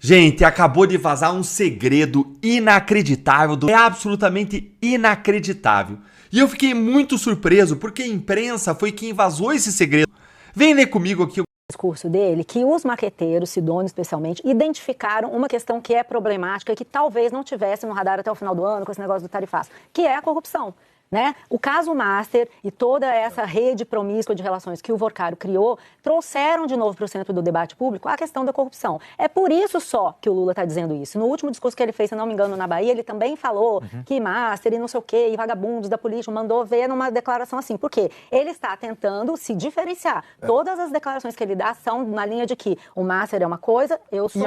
Gente, acabou de vazar um segredo inacreditável, é absolutamente inacreditável. E eu fiquei muito surpreso porque a imprensa foi quem vazou esse segredo. Vem ler comigo aqui. Discurso dele, que os maqueteiros, Sidônio especialmente, identificaram uma questão que é problemática e que talvez não tivesse no radar até o final do ano com esse negócio do tarifaço, que é a corrupção. Né? O caso Master e toda essa rede promíscua de relações que o Vorcaro criou trouxeram de novo para o centro do debate público a questão da corrupção. É por isso só que o Lula está dizendo isso. No último discurso que ele fez, se não me engano, na Bahia, ele também falou que Master e não sei o quê, e vagabundos da política, mandou ver numa declaração assim. Por quê? Ele está tentando se diferenciar. Todas as declarações que ele dá são na linha de que o Master é uma coisa, eu sou...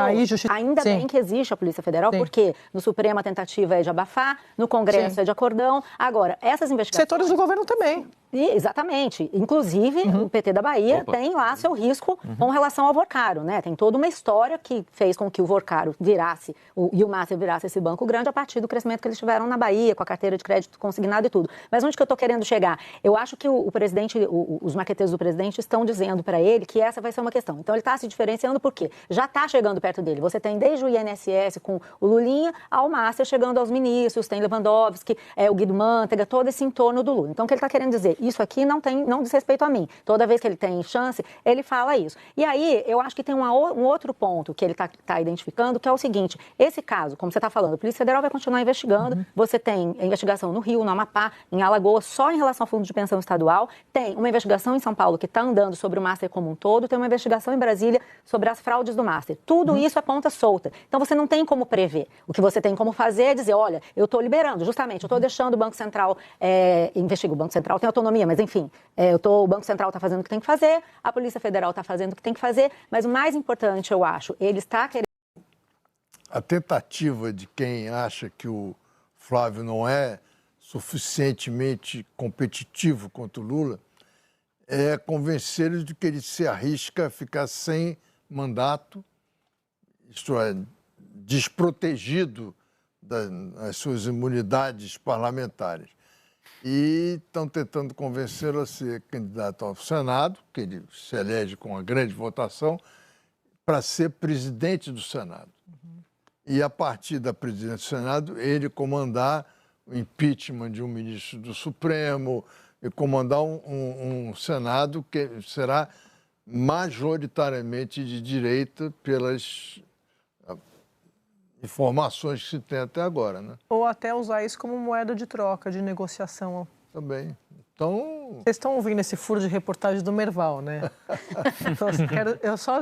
Ainda bem que existe a Polícia Federal, porque no Supremo a tentativa é de abafar, no Congresso é de acordão. Agora, essas investigações... Setores do governo também. Exatamente. Inclusive, o PT da Bahia tem lá seu risco com relação ao Vorcaro, né? Tem toda uma história que fez com que o Vorcaro virasse, e o Master virasse esse banco grande a partir do crescimento que eles tiveram na Bahia, com a carteira de crédito consignado e tudo. Mas onde que eu estou querendo chegar? Eu acho que o presidente, os maqueteiros do presidente estão dizendo para ele que essa vai ser uma questão. Então, ele está se diferenciando porque já está chegando perto dele. Você tem desde o INSS com o Lulinha ao Master chegando aos ministros, tem Lewandowski, o Guido Mantega, todo esse entorno do Lula. Então, o que ele está querendo dizer? Isso aqui não diz respeito a mim. Toda vez que ele tem chance, ele fala isso. E aí, eu acho que tem um outro ponto que ele está identificando, que é o seguinte, esse caso, como você está falando, a Polícia Federal vai continuar investigando, você tem a investigação no Rio, no Amapá, em Alagoas, só em relação ao fundo de pensão estadual, tem uma investigação em São Paulo que está andando sobre o Master como um todo, tem uma investigação em Brasília sobre as fraudes do Master. Tudo isso é ponta solta. Então, você não tem como prever. O que você tem como fazer é dizer, olha, eu estou liberando, justamente, eu estou deixando o Banco Central investigar. O Banco Central tem autonomia, mas enfim, o Banco Central está fazendo o que tem que fazer, a Polícia Federal está fazendo o que tem que fazer, mas o mais importante, eu acho, ele está querendo... A tentativa de quem acha que o Flávio não é suficientemente competitivo contra o Lula é convencê-lo de que ele se arrisca a ficar sem mandato, isto é, desprotegido das suas imunidades parlamentares. E estão tentando convencê-lo a ser candidato ao Senado, que ele se elege com uma grande votação, para ser presidente do Senado. E, a partir da presidência do Senado, ele comandar o impeachment de um ministro do Supremo e comandar um Senado que será majoritariamente de direita pelas informações que se tem até agora, né? Ou até usar isso como moeda de troca, de negociação. Também. Então... Vocês estão ouvindo esse furo de reportagem do Merval, né? Então,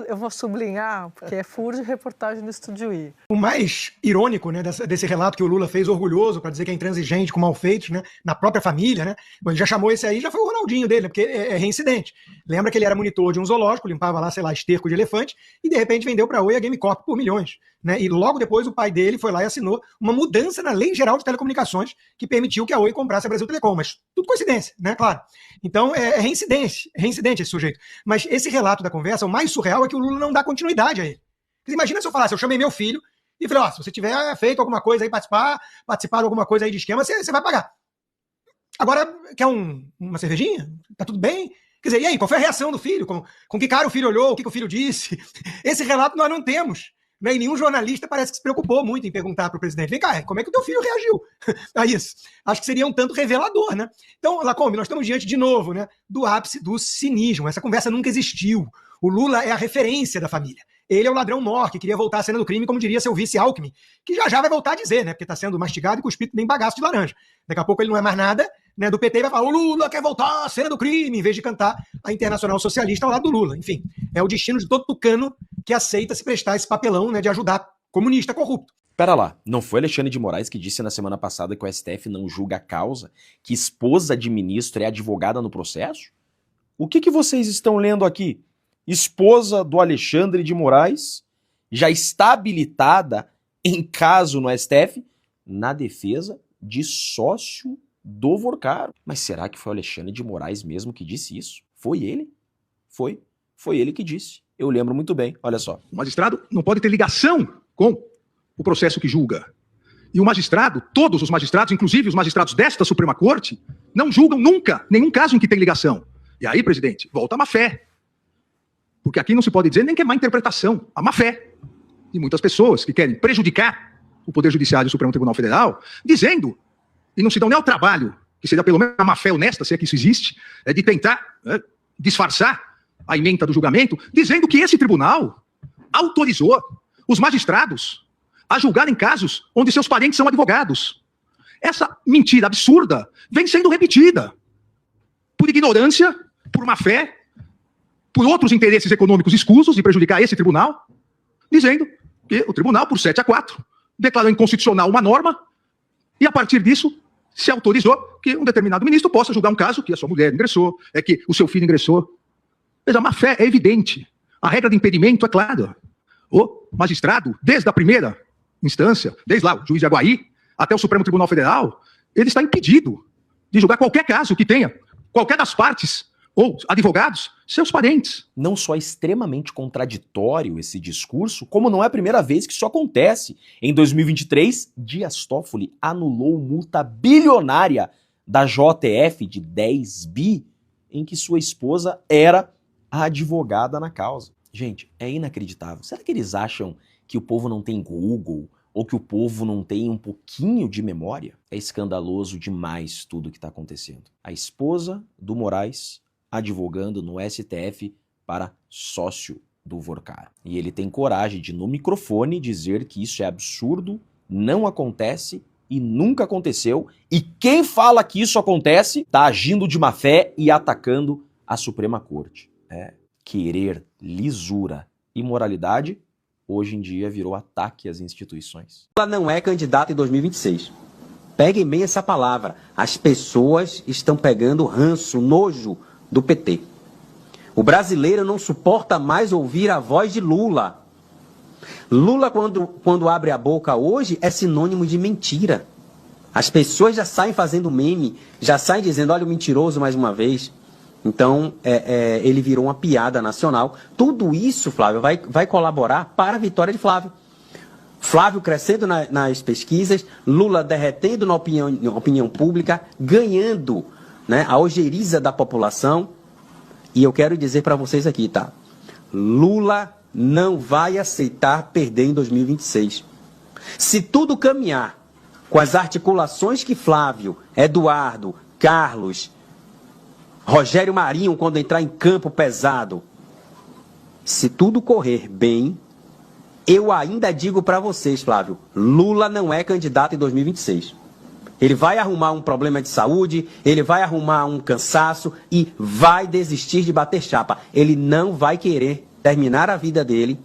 eu vou sublinhar, porque é furo de reportagem do Estúdio I. O mais irônico, né, desse relato que o Lula fez orgulhoso para dizer que é intransigente com malfeitos, né, na própria família, né? Ele já chamou esse aí, já foi o Ronaldinho dele, porque é reincidente. Lembra que ele era monitor de um zoológico, limpava lá, sei lá, esterco de elefante, e de repente vendeu para a Oi a Game Corp por milhões. Né? E logo depois o pai dele foi lá e assinou uma mudança na Lei Geral de Telecomunicações que permitiu que a Oi comprasse a Brasil Telecom, mas tudo coincidência, né? Claro. Então é reincidente esse sujeito. Mas esse relato da conversa, o mais surreal é que o Lula não dá continuidade a ele. Porque imagina se eu falasse, eu chamei meu filho e falei, se você tiver feito alguma coisa aí, participar de alguma coisa aí de esquema, você vai pagar. Agora, quer uma cervejinha? Tá tudo bem? Quer dizer, e aí, qual foi a reação do filho? Com que cara o filho olhou? O que o filho disse? Esse relato nós não temos. E nenhum jornalista parece que se preocupou muito em perguntar para o presidente, vem cá, como é que o teu filho reagiu a isso? Acho que seria um tanto revelador, né? Então, Lacombe, nós estamos diante de novo, né, do ápice do cinismo. Essa conversa nunca existiu. O Lula é a referência da família. Ele é o ladrão mor que queria voltar à cena do crime, como diria seu vice Alckmin, que já vai voltar a dizer, né? Porque está sendo mastigado e cuspido nem bagaço de laranja. Daqui a pouco ele não é mais nada, né, do PT e vai falar, o Lula quer voltar à cena do crime, em vez de cantar a Internacional Socialista ao lado do Lula. Enfim, é o destino de todo tucano que aceita se prestar esse papelão, né, de ajudar comunista corrupto. Pera lá, não foi Alexandre de Moraes que disse na semana passada que o STF não julga a causa, que esposa de ministro é advogada no processo? O que vocês estão lendo aqui? Esposa do Alexandre de Moraes já está habilitada em caso no STF na defesa de sócio do Vorcaro. Mas será que foi o Alexandre de Moraes mesmo que disse isso? Foi ele? Foi ele que disse. Eu lembro muito bem, olha só. O magistrado não pode ter ligação com o processo que julga. E o magistrado, todos os magistrados, inclusive os magistrados desta Suprema Corte, não julgam nunca nenhum caso em que tem ligação. E aí, presidente, volta a má-fé. Porque aqui não se pode dizer nem que é má interpretação, a má-fé. de muitas pessoas que querem prejudicar o Poder Judiciário e o Supremo Tribunal Federal, dizendo, e não se dão nem ao trabalho, que seria pelo menos uma má-fé honesta, se é que isso existe, de tentar disfarçar a ementa do julgamento, dizendo que esse tribunal autorizou os magistrados a julgarem casos onde seus parentes são advogados. Essa mentira absurda vem sendo repetida por ignorância, por má-fé, por outros interesses econômicos escusos de prejudicar esse tribunal, dizendo que o tribunal, por 7-4, declarou inconstitucional uma norma e, a partir disso, se autorizou que um determinado ministro possa julgar um caso que a sua mulher ingressou, que o seu filho ingressou. Mas a má-fé é evidente. A regra de impedimento é clara. O magistrado, desde a primeira instância, desde lá o juiz de Aguaí, até o Supremo Tribunal Federal, ele está impedido de julgar qualquer caso que tenha qualquer das partes ou advogados, seus parentes. Não só é extremamente contraditório esse discurso, como não é a primeira vez que isso acontece. Em 2023, Dias Toffoli anulou multa bilionária da JF de 10 bi, em que sua esposa era a advogada na causa. Gente, é inacreditável. Será que eles acham que o povo não tem Google ou que o povo não tem um pouquinho de memória? É escandaloso demais tudo o que está acontecendo. A esposa do Moraes advogando no STF para sócio do Vorcaro. E ele tem coragem de, no microfone, dizer que isso é absurdo, não acontece e nunca aconteceu. E quem fala que isso acontece está agindo de má fé e atacando a Suprema Corte. Querer lisura e moralidade, hoje em dia virou ataque às instituições. Ela não é candidata em 2026. Peguem bem essa palavra. As pessoas estão pegando ranço, nojo do PT. O brasileiro não suporta mais ouvir a voz de Lula. Lula, quando abre a boca hoje, é sinônimo de mentira. As pessoas já saem fazendo meme, já saem dizendo, olha o mentiroso mais uma vez. Então, ele virou uma piada nacional. Tudo isso, Flávio, vai colaborar para a vitória de Flávio. Flávio crescendo nas pesquisas, Lula derretendo na opinião pública, ganhando, né, a ojeriza da população. E eu quero dizer para vocês aqui, tá? Lula não vai aceitar perder em 2026. Se tudo caminhar com as articulações que Flávio, Eduardo, Carlos, Rogério Marinho, quando entrar em campo pesado, se tudo correr bem, eu ainda digo para vocês, Flávio, Lula não é candidato em 2026. Ele vai arrumar um problema de saúde, ele vai arrumar um cansaço e vai desistir de bater chapa. Ele não vai querer terminar a vida dele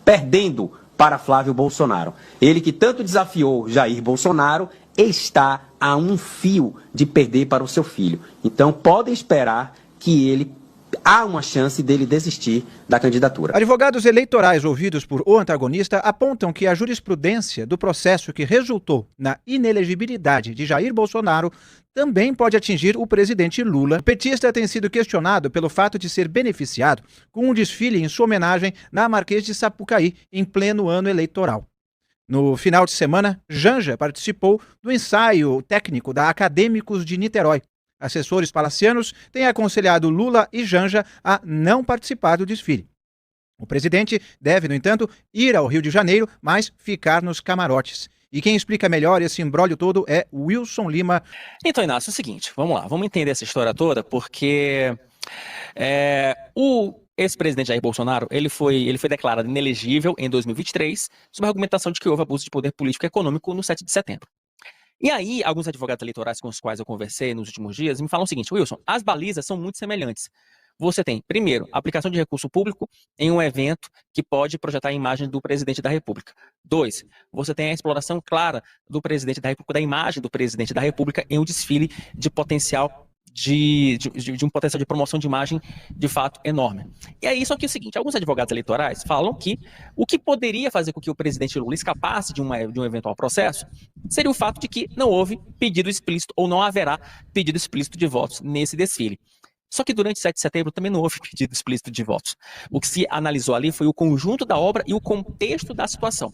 perdendo para Flávio Bolsonaro. Ele que tanto desafiou Jair Bolsonaro está a um fio de perder para o seu filho. Então podem esperar que há uma chance dele desistir da candidatura. Advogados eleitorais ouvidos por O Antagonista apontam que a jurisprudência do processo que resultou na inelegibilidade de Jair Bolsonaro também pode atingir o presidente Lula. O petista tem sido questionado pelo fato de ser beneficiado com um desfile em sua homenagem na Marquês de Sapucaí, em pleno ano eleitoral. No final de semana, Janja participou do ensaio técnico da Acadêmicos de Niterói. Assessores palacianos têm aconselhado Lula e Janja a não participar do desfile. O presidente deve, no entanto, ir ao Rio de Janeiro, mas ficar nos camarotes. E quem explica melhor esse imbróglio todo é Wilson Lima. Então, Inácio, é o seguinte, vamos lá, vamos entender essa história toda, porque o ex-presidente Jair Bolsonaro, ele foi declarado inelegível em 2023, sob a argumentação de que houve abuso de poder político e econômico no 7 de setembro. E aí, alguns advogados eleitorais com os quais eu conversei nos últimos dias me falam o seguinte, Wilson, as balizas são muito semelhantes. Você tem, primeiro, a aplicação de recurso público em um evento que pode projetar a imagem do presidente da República. 2, você tem a exploração clara do presidente da República, da imagem do presidente da República em um desfile de potencial de um potencial de promoção de imagem de fato enorme. E aí, só que é o seguinte, alguns advogados eleitorais falam que o que poderia fazer com que o presidente Lula escapasse de um eventual processo seria o fato de que não houve pedido explícito ou não haverá pedido explícito de votos nesse desfile. Só que durante 7 de setembro também não houve pedido explícito de votos. O que se analisou ali foi o conjunto da obra e o contexto da situação.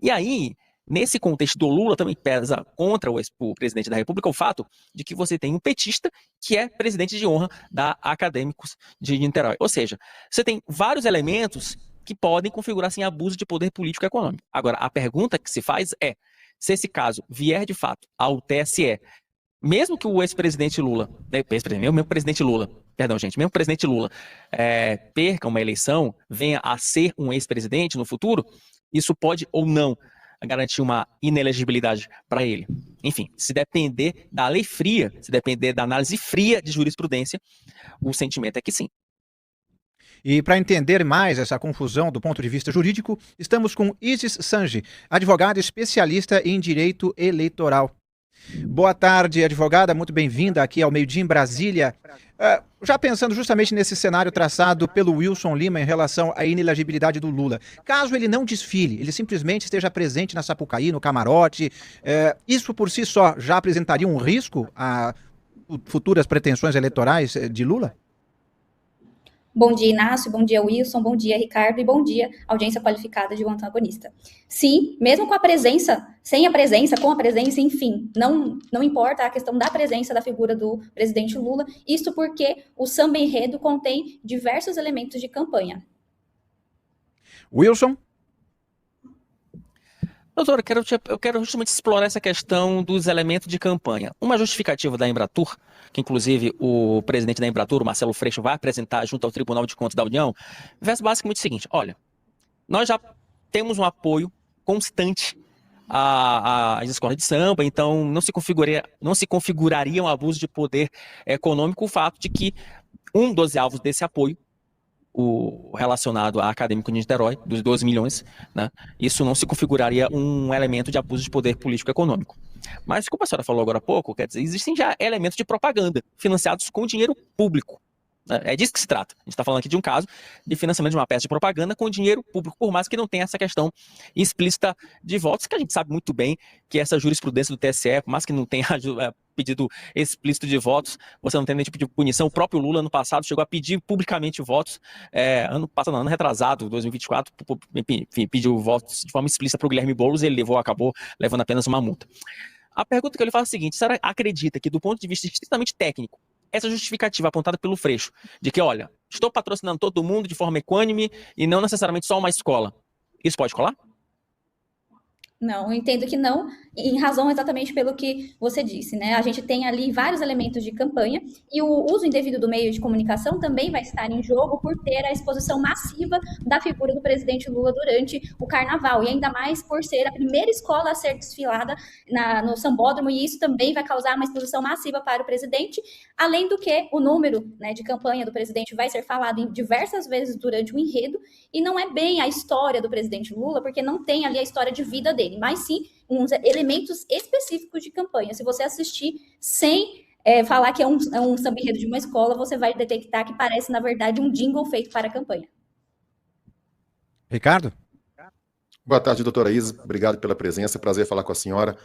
E aí, nesse contexto do Lula também pesa contra o presidente da República o fato de que você tem um petista que é presidente de honra da Acadêmicos de Niterói. Ou seja, você tem vários elementos que podem configurar, sim, abuso de poder político e econômico. Agora, a pergunta que se faz é, se esse caso vier de fato ao TSE, mesmo que o ex-presidente Lula, mesmo presidente Lula, mesmo presidente Lula perca uma eleição, venha a ser um ex-presidente no futuro, isso pode ou não garantir uma inelegibilidade para ele. Enfim, se depender da lei fria, se depender da análise fria de jurisprudência, o sentimento é que sim. E para entender mais essa confusão do ponto de vista jurídico, estamos com Isis Sanji, advogada especialista em direito eleitoral. Boa tarde, advogada, muito bem-vinda aqui ao Meio Dia em Brasília. Já pensando justamente nesse cenário traçado pelo Wilson Lima em relação à inelegibilidade do Lula, caso ele não desfile, ele simplesmente esteja presente na Sapucaí, no camarote, isso por si só já apresentaria um risco a futuras pretensões eleitorais de Lula? Bom dia, Inácio, bom dia, Wilson, bom dia, Ricardo, e bom dia, audiência qualificada de um antagonista. Sim, mesmo com a presença, sem a presença, com a presença, enfim, não importa a questão da presença da figura do presidente Lula, isso porque o samba enredo contém diversos elementos de campanha. Wilson? Doutor, eu quero justamente explorar essa questão dos elementos de campanha. Uma justificativa da Embratur, que inclusive o presidente da Embratur, o Marcelo Freixo, vai apresentar junto ao Tribunal de Contas da União, versa basicamente o seguinte: olha, nós já temos um apoio constante às escolas de samba, então não se configuraria um abuso de poder econômico o fato de que um dos alvos desse apoio, o relacionado à Acadêmico de Niterói, dos 12 milhões, né? Isso não se configuraria um elemento de abuso de poder político e econômico. Mas, como a senhora falou agora há pouco, quer dizer, existem já elementos de propaganda financiados com dinheiro público. Né? É disso que se trata. A gente está falando aqui de um caso de financiamento de uma peça de propaganda com dinheiro público, por mais que não tenha essa questão explícita de votos, que a gente sabe muito bem que essa jurisprudência do TSE, por mais que não tenha pedido explícito de votos, você não tem nenhum tipo de punição. O próprio Lula, ano passado, chegou a pedir publicamente votos, ano retrasado, 2024, enfim, pediu votos de forma explícita para o Guilherme Boulos, ele acabou levando apenas uma multa. A pergunta que eu lhe faço é a seguinte: a senhora acredita que, do ponto de vista estritamente técnico, essa justificativa apontada pelo Freixo, de que, olha, estou patrocinando todo mundo de forma equânime e não necessariamente só uma escola, isso pode colar? Não, eu entendo que não, em razão exatamente pelo que você disse, né? A gente tem ali vários elementos de campanha e o uso indevido do meio de comunicação também vai estar em jogo por ter a exposição massiva da figura do presidente Lula durante o carnaval, e ainda mais por ser a primeira escola a ser desfilada no Sambódromo, e isso também vai causar uma exposição massiva para o presidente, além do que o número, né, de campanha do presidente vai ser falado em diversas vezes durante o enredo, e não é bem a história do presidente Lula, porque não tem ali a história de vida dele, mas sim uns elementos específicos de campanha. Se você assistir sem falar que é um samba-enredo de uma escola, você vai detectar que parece, na verdade, um jingle feito para a campanha. Ricardo? Boa tarde, doutora Isa. Obrigado pela presença. Prazer falar com a senhora.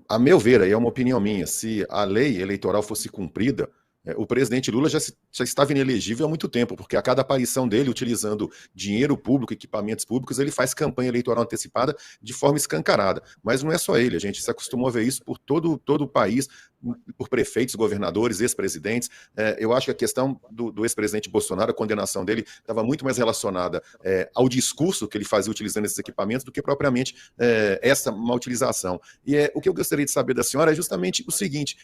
A meu ver, aí é uma opinião minha, se a lei eleitoral fosse cumprida, o presidente Lula já estava inelegível há muito tempo, porque a cada aparição dele, utilizando dinheiro público, equipamentos públicos, ele faz campanha eleitoral antecipada de forma escancarada. Mas não é só ele, a gente se acostumou a ver isso por todo o país, por prefeitos, governadores, ex-presidentes. Eu acho que a questão do ex-presidente Bolsonaro, a condenação dele, estava muito mais relacionada ao discurso que ele fazia utilizando esses equipamentos do que propriamente essa má utilização. E o que eu gostaria de saber da senhora é justamente o seguinte: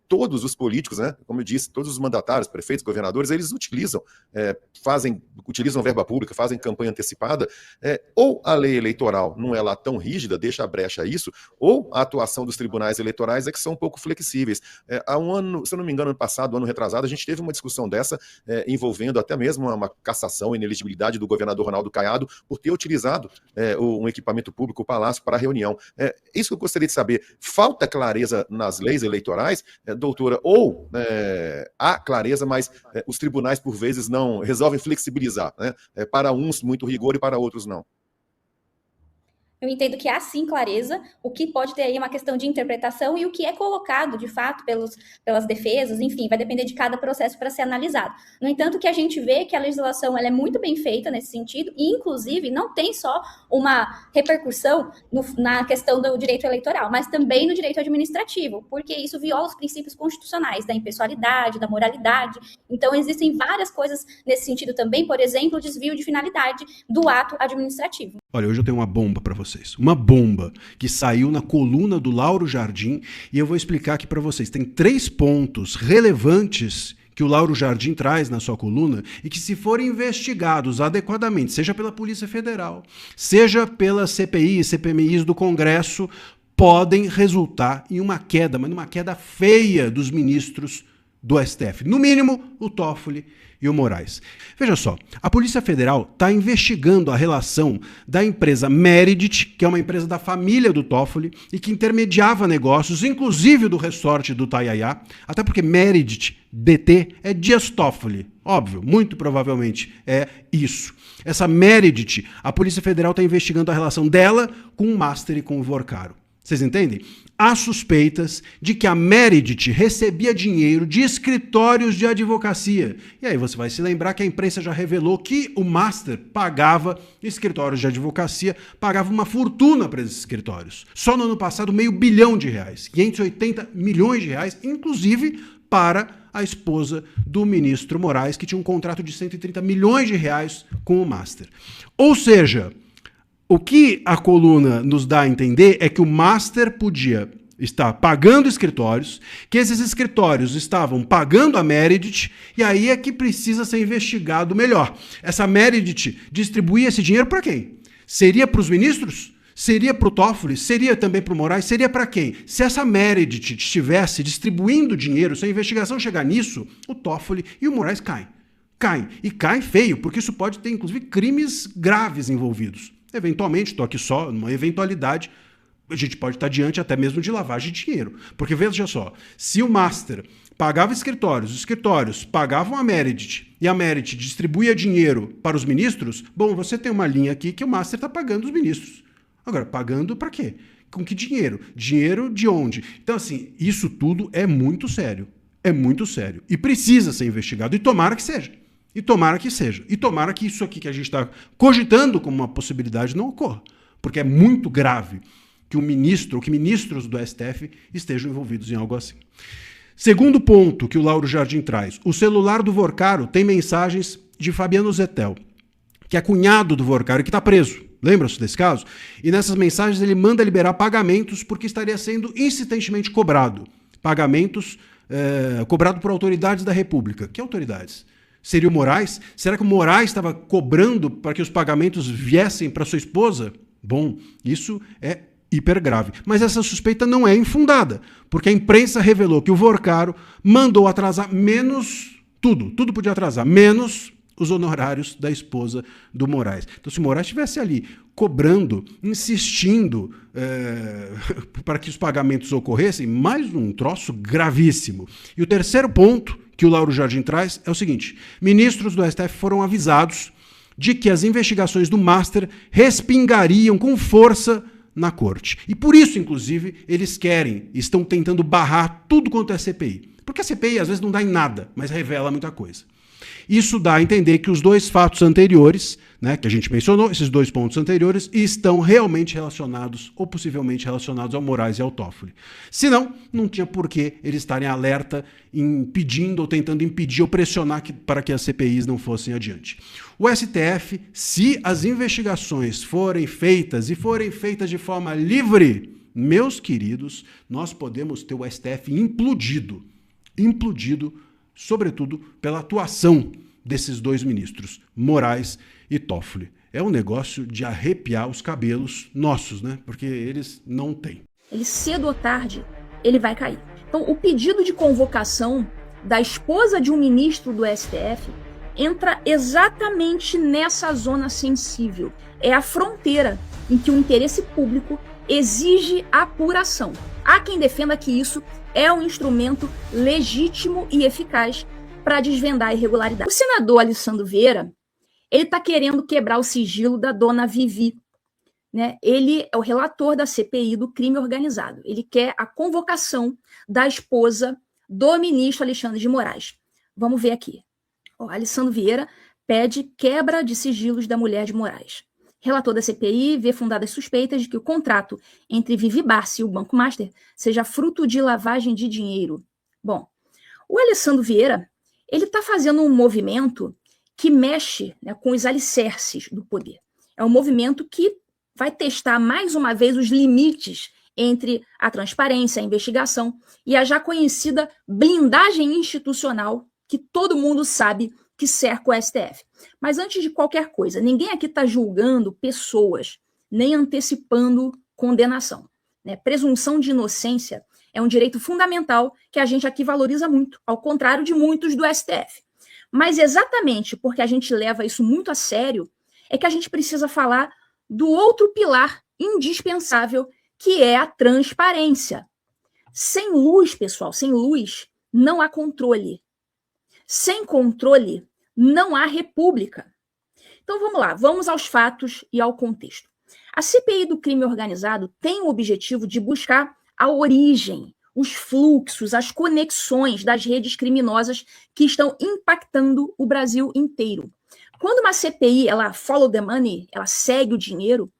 todos os políticos, né, como eu disse, todos os mandatários, prefeitos, governadores, eles utilizam verba pública, fazem campanha antecipada, ou a lei eleitoral não é lá tão rígida, deixa a brecha a isso, ou a atuação dos tribunais eleitorais é que são um pouco flexíveis. Há um ano, se eu não me engano, ano passado, ano retrasado, a gente teve uma discussão dessa, envolvendo até mesmo uma cassação e inelegibilidade do governador Ronaldo Caiado por ter utilizado um equipamento público, o Palácio, para a reunião. Isso que eu gostaria de saber: falta clareza nas leis eleitorais, doutora, ou há clareza, mas os tribunais, por vezes, não resolvem flexibilizar, né? Para uns, muito rigor, e para outros, não. Eu entendo que há sim clareza, o que pode ter aí é uma questão de interpretação e o que é colocado, de fato, pelas defesas, enfim, vai depender de cada processo para ser analisado. No entanto, que a gente vê que a legislação ela é muito bem feita nesse sentido e, inclusive, não tem só uma repercussão na questão do direito eleitoral, mas também no direito administrativo, porque isso viola os princípios constitucionais da impessoalidade, da moralidade. Então, existem várias coisas nesse sentido também, por exemplo, o desvio de finalidade do ato administrativo. Olha, hoje eu tenho uma bomba para vocês. Uma bomba que saiu na coluna do Lauro Jardim e eu vou explicar aqui para vocês. Tem 3 pontos relevantes que o Lauro Jardim traz na sua coluna e que, se forem investigados adequadamente, seja pela Polícia Federal, seja pela CPI e CPMIs do Congresso, podem resultar em uma queda, mas numa queda feia dos ministros do STF. No mínimo, o Toffoli e o Moraes. Veja só, a Polícia Federal está investigando a relação da empresa Meredith, que é uma empresa da família do Toffoli e que intermediava negócios, inclusive do resort do Tayaya, até porque Meredith DT é Dias Toffoli. Óbvio, muito provavelmente é isso. Essa Meredith, a Polícia Federal está investigando a relação dela com o Master e com o Vorcaro. Vocês entendem? Há suspeitas de que a Meredith recebia dinheiro de escritórios de advocacia. E aí você vai se lembrar que a imprensa já revelou que o Master pagava escritórios de advocacia, pagava uma fortuna para esses escritórios. Só no ano passado, R$500 milhão, 580 milhões de reais, inclusive para a esposa do ministro Moraes, que tinha um contrato de 130 milhões de reais com o Master. Ou seja, o que a coluna nos dá a entender é que o Master podia estar pagando escritórios, que esses escritórios estavam pagando a Meredith, e aí é que precisa ser investigado melhor. Essa Meredith distribuía esse dinheiro para quem? Seria para os ministros? Seria para o Toffoli? Seria também para o Moraes? Seria para quem? Se essa Meredith estivesse distribuindo dinheiro, se a investigação chegar nisso, o Toffoli e o Moraes caem. Caem. E caem feio, porque isso pode ter, inclusive, crimes graves envolvidos. Eventualmente, estou aqui só numa eventualidade, a gente pode estar diante até mesmo de lavagem de dinheiro. Porque veja só, se o Master pagava escritórios, os escritórios pagavam a Meredith e a Meredith distribuía dinheiro para os ministros, bom, você tem uma linha aqui que o Master está pagando os ministros. Agora, pagando para quê? Com que dinheiro? Dinheiro de onde? Então, assim, isso tudo é muito sério. É muito sério. E precisa ser investigado. E tomara que seja. E tomara que seja. E tomara que isso aqui que a gente está cogitando como uma possibilidade não ocorra. Porque é muito grave que um ministro ou que ministros do STF estejam envolvidos em algo assim. Segundo ponto que o Lauro Jardim traz. O celular do Vorcaro tem mensagens de Fabiano Zettel, que é cunhado do Vorcaro e que está preso. Lembra-se desse caso? E nessas mensagens ele manda liberar pagamentos porque estaria sendo insistentemente cobrado. Pagamentos cobrado por autoridades da República. Que autoridades? Seria o Moraes? Será que o Moraes estava cobrando para que os pagamentos viessem para sua esposa? Bom, isso é hiper grave. Mas essa suspeita não é infundada, porque a imprensa revelou que o Vorcaro mandou atrasar menos tudo podia atrasar, menos os honorários da esposa do Moraes. Então, se o Moraes estivesse ali cobrando, insistindo para que os pagamentos ocorressem, mais um troço gravíssimo. E o terceiro ponto que o Lauro Jardim traz é o seguinte: ministros do STF foram avisados de que as investigações do Master respingariam com força na corte. E por isso, inclusive, eles estão tentando barrar tudo quanto é CPI. Porque a CPI às vezes não dá em nada, mas revela muita coisa. Isso dá a entender que os dois fatos anteriores, né, que a gente mencionou, esses 2 pontos anteriores, estão realmente relacionados, ou possivelmente relacionados ao Moraes e ao Toffoli. Senão, não tinha por que eles estarem alerta, impedindo ou tentando impedir ou pressionar para que as CPIs não fossem adiante. O STF, se as investigações forem feitas e forem feitas de forma livre, meus queridos, nós podemos ter o STF implodido, sobretudo pela atuação desses 2 ministros, Moraes e Toffoli. É um negócio de arrepiar os cabelos nossos, né? Porque eles não têm. Ele cedo ou tarde, ele vai cair. Então, o pedido de convocação da esposa de um ministro do STF entra exatamente nessa zona sensível. É a fronteira em que o interesse público exige apuração. Há quem defenda que isso é um instrumento legítimo e eficaz para desvendar a irregularidade. O senador Alessandro Vieira, ele está querendo quebrar o sigilo da dona Vivi, né, ele é o relator da CPI do crime organizado. Ele quer a convocação da esposa do ministro Alexandre de Moraes. Vamos ver aqui. Ó, Alessandro Vieira pede quebra de sigilos da mulher de Moraes. Relator da CPI vê fundadas suspeitas de que o contrato entre Vivi Barsi e o Banco Master seja fruto de lavagem de dinheiro. Bom, o Alessandro Vieira, ele está fazendo um movimento que mexe, né, com os alicerces do poder. É um movimento que vai testar mais uma vez os limites entre a transparência, a investigação e a já conhecida blindagem institucional que todo mundo sabe que cerca o STF. Mas antes de qualquer coisa, ninguém aqui está julgando pessoas, nem antecipando condenação, né? Presunção de inocência é um direito fundamental que a gente aqui valoriza muito, ao contrário de muitos do STF. Mas exatamente porque a gente leva isso muito a sério, é que a gente precisa falar do outro pilar indispensável, que é a transparência. Sem luz, pessoal, sem luz, não há controle. Sem controle, não há república. Então vamos lá, vamos aos fatos e ao contexto. A CPI do crime organizado tem o objetivo de buscar a origem, os fluxos, as conexões das redes criminosas que estão impactando o Brasil inteiro. Quando uma CPI, ela follow the money, ela segue o dinheiro,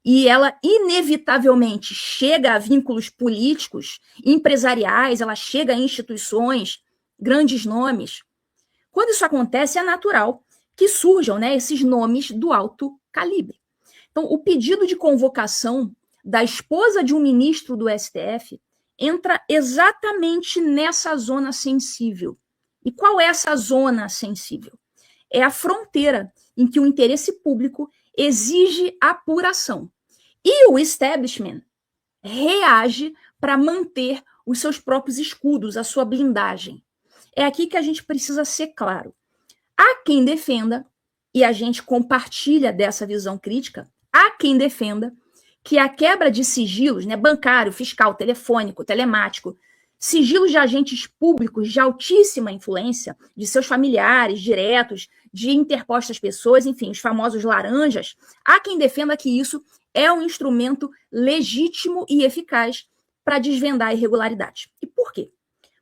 e ela inevitavelmente chega a vínculos políticos, empresariais, ela chega a instituições, grandes nomes. Quando isso acontece, é natural que surjam, né, esses nomes do alto calibre. Então, o pedido de convocação da esposa de um ministro do STF entra exatamente nessa zona sensível. E qual é essa zona sensível? É a fronteira em que o interesse público exige apuração. E o establishment reage para manter os seus próprios escudos, a sua blindagem. É aqui que a gente precisa ser claro. Há quem defenda, e a gente compartilha dessa visão crítica, há quem defenda que a quebra de sigilos, né, bancário, fiscal, telefônico, telemático, sigilos de agentes públicos de altíssima influência, de seus familiares diretos, de interpostas pessoas, enfim, os famosos laranjas, há quem defenda que isso é um instrumento legítimo e eficaz para desvendar irregularidades. E por quê?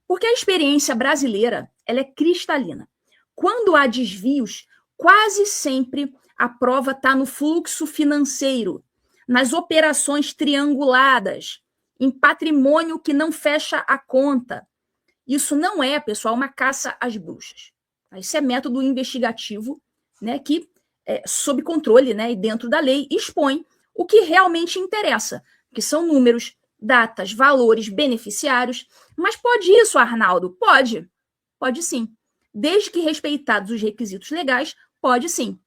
Porque a experiência brasileira, ela é cristalina. Quando há desvios, quase sempre a prova está no fluxo financeiro, nas operações trianguladas, em patrimônio que não fecha a conta. Isso não é, pessoal, uma caça às bruxas. Isso é método investigativo, né, que, sob controle, né, e dentro da lei, expõe o que realmente interessa, que são números, datas, valores, beneficiários. Mas pode isso, Arnaldo? Pode. Pode sim. Desde que respeitados os requisitos legais, pode sim.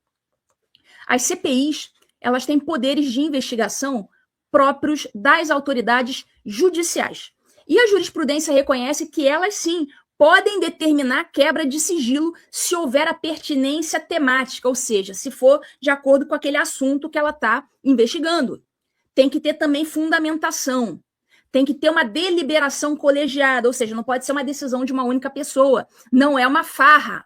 As CPIs, elas têm poderes de investigação próprios das autoridades judiciais. E a jurisprudência reconhece que elas, sim, podem determinar quebra de sigilo se houver a pertinência temática, ou seja, se for de acordo com aquele assunto que ela está investigando. Tem que ter também fundamentação. Tem que ter uma deliberação colegiada, ou seja, não pode ser uma decisão de uma única pessoa. Não é uma farra.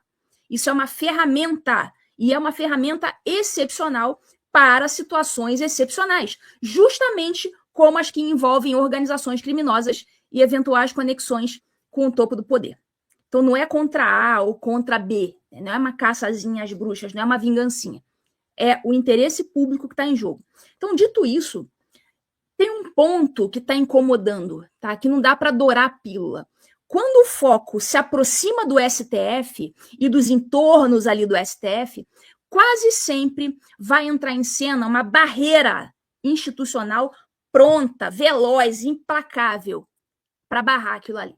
Isso é uma ferramenta. E é uma ferramenta excepcional para situações excepcionais, justamente como as que envolvem organizações criminosas e eventuais conexões com o topo do poder. Então não é contra A ou contra B, não é uma caçazinha às bruxas, não é uma vingancinha. É o interesse público que está em jogo. Então, dito isso, tem um ponto que está incomodando, tá? Que não dá para dourar a pílula. Quando o foco se aproxima do STF e dos entornos ali do STF, quase sempre vai entrar em cena uma barreira institucional pronta, veloz, implacável para barrar aquilo ali.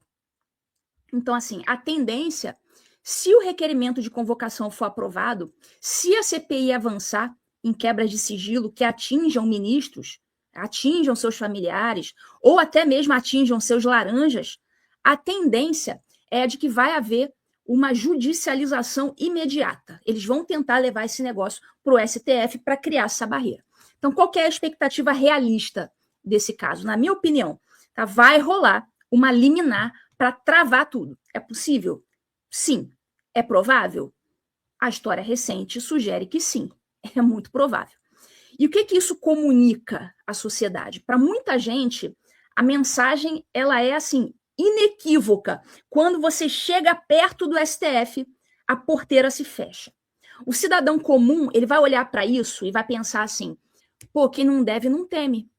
Então, assim, a tendência, se o requerimento de convocação for aprovado, se a CPI avançar em quebras de sigilo que atinjam ministros, atinjam seus familiares, ou até mesmo atinjam seus laranjas, a tendência é de que vai haver uma judicialização imediata. Eles vão tentar levar esse negócio para o STF para criar essa barreira. Então, qual que é a expectativa realista desse caso? Na minha opinião, tá? Vai rolar uma liminar para travar tudo. É possível? Sim. É provável? A história recente sugere que sim. É muito provável. E o que isso comunica à sociedade? Para muita gente, a mensagem ela é assim, inequívoca. Quando você chega perto do STF, a porteira se fecha. O cidadão comum, ele vai olhar para isso e vai pensar assim, pô, quem não deve não teme.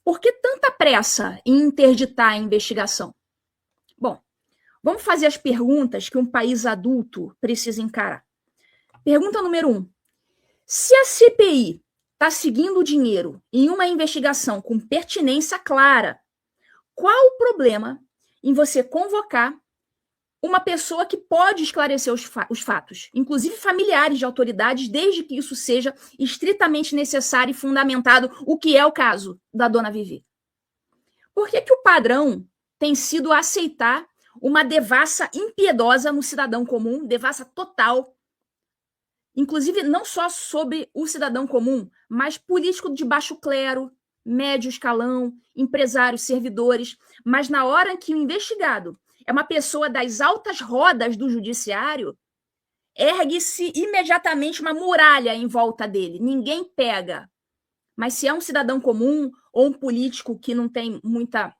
Por que tanta pressa em interditar a investigação? Bom, vamos fazer as perguntas que um país adulto precisa encarar. Pergunta número 1. Se a CPI está seguindo o dinheiro em uma investigação com pertinência clara, qual o problema em você convocar uma pessoa que pode esclarecer os fatos, inclusive familiares de autoridades, desde que isso seja estritamente necessário e fundamentado, o que é o caso da dona Vivi? Por que o padrão tem sido aceitar uma devassa impiedosa no cidadão comum, devassa total, inclusive não só sobre o cidadão comum, mas político de baixo clero, médio escalão, empresários, servidores, mas na hora que o investigado é uma pessoa das altas rodas do judiciário, ergue-se imediatamente uma muralha em volta dele. Ninguém pega. Mas se é um cidadão comum ou um político que não tem muita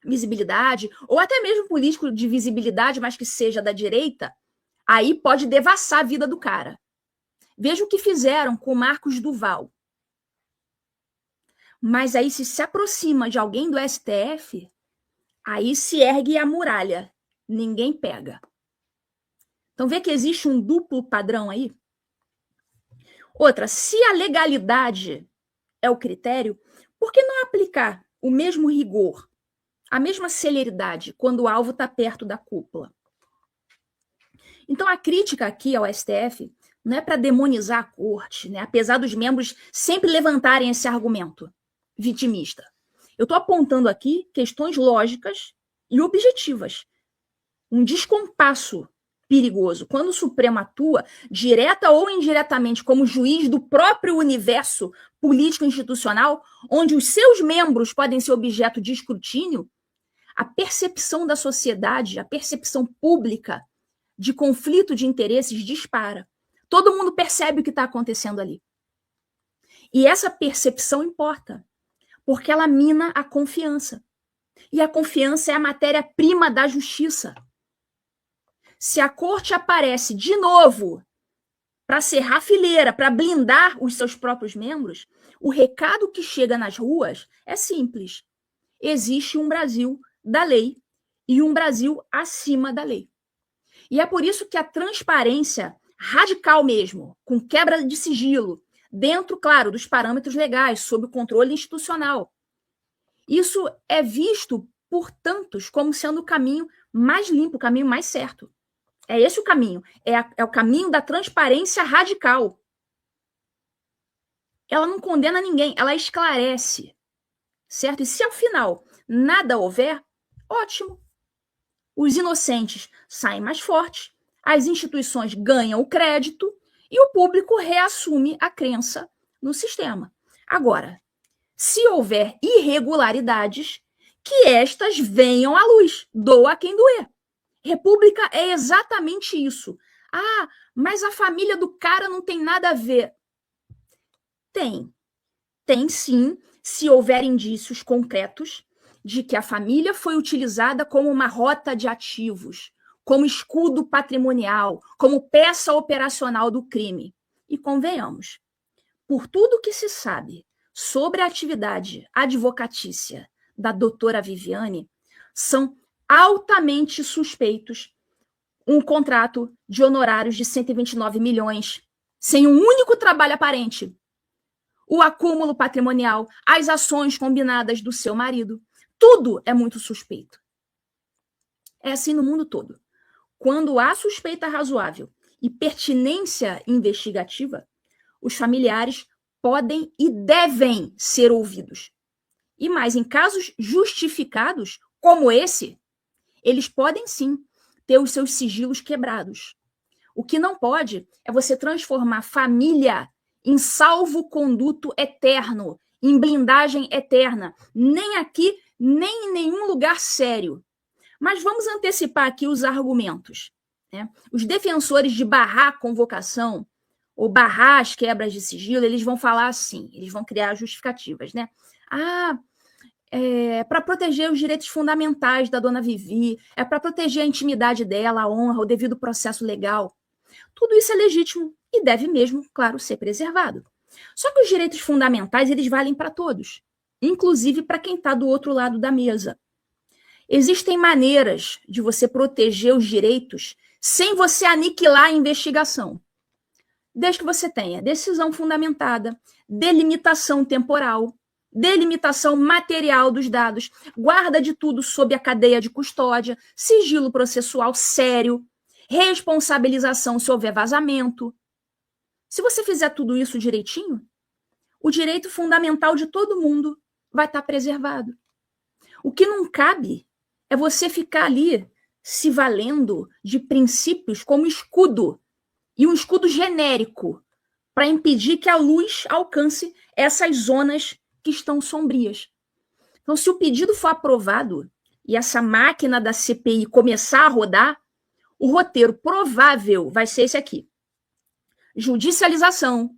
visibilidade, ou até mesmo político de visibilidade, mas que seja da direita, aí pode devassar a vida do cara. Veja o que fizeram com o Marcos Duval. Mas aí se aproxima de alguém do STF, aí se ergue a muralha. Ninguém pega. Então vê que existe um duplo padrão aí. Outra, se a legalidade é o critério, por que não aplicar o mesmo rigor, a mesma celeridade quando o alvo está perto da cúpula? Então a crítica aqui ao STF não é para demonizar a corte, né? Apesar dos membros sempre levantarem esse argumento vitimista. Eu estou apontando aqui questões lógicas e objetivas. Um descompasso perigoso. Quando o Supremo atua, direta ou indiretamente, como juiz do próprio universo político-institucional, onde os seus membros podem ser objeto de escrutínio, a percepção da sociedade, a percepção pública de conflito de interesses dispara. Todo mundo percebe o que está acontecendo ali. E essa percepção importa, porque ela mina a confiança. E a confiança é a matéria-prima da justiça. Se a corte aparece de novo para cerrar a fileira, para blindar os seus próprios membros, o recado que chega nas ruas é simples. Existe um Brasil da lei e um Brasil acima da lei. E é por isso que a transparência radical mesmo, com quebra de sigilo, dentro, claro, dos parâmetros legais, sob o controle institucional. Isso é visto por tantos como sendo o caminho mais limpo, o caminho mais certo. É esse o caminho. É o caminho da transparência radical. Ela não condena ninguém, ela esclarece. Certo? E se ao final nada houver, ótimo. Os inocentes saem mais fortes, as instituições ganham o crédito e o público reassume a crença no sistema. Agora, se houver irregularidades, que estas venham à luz, doa quem doer. República é exatamente isso. Ah, mas a família do cara não tem nada a ver. Tem. Tem sim, se houver indícios concretos de que a família foi utilizada como uma rota de ativos, como escudo patrimonial, como peça operacional do crime. E convenhamos, por tudo que se sabe sobre a atividade advocatícia da doutora Viviane, são altamente suspeitos um contrato de honorários de 129 milhões, sem um único trabalho aparente, o acúmulo patrimonial, as ações combinadas do seu marido, tudo é muito suspeito. É assim no mundo todo. Quando há suspeita razoável e pertinência investigativa, os familiares podem e devem ser ouvidos. E mais, em casos justificados, como esse, eles podem sim ter os seus sigilos quebrados. O que não pode é você transformar família em salvo-conduto eterno, em blindagem eterna, nem aqui, nem em nenhum lugar sério. Mas vamos antecipar aqui os argumentos, né? Os defensores de barrar a convocação, ou barrar as quebras de sigilo, eles vão falar assim, eles vão criar justificativas, né? Para proteger os direitos fundamentais da dona Vivi, é para proteger a intimidade dela, a honra, o devido processo legal. Tudo isso é legítimo e deve mesmo, claro, ser preservado. Só que os direitos fundamentais, eles valem para todos, inclusive para quem está do outro lado da mesa. Existem maneiras de você proteger os direitos sem você aniquilar a investigação. Desde que você tenha decisão fundamentada, delimitação temporal, delimitação material dos dados, guarda de tudo sob a cadeia de custódia, sigilo processual sério, responsabilização se houver vazamento. Se você fizer tudo isso direitinho, o direito fundamental de todo mundo vai estar preservado. O que não cabe é você ficar ali se valendo de princípios como escudo, e um escudo genérico, para impedir que a luz alcance essas zonas que estão sombrias. Então, se o pedido for aprovado e essa máquina da CPI começar a rodar, o roteiro provável vai ser esse aqui. Judicialização.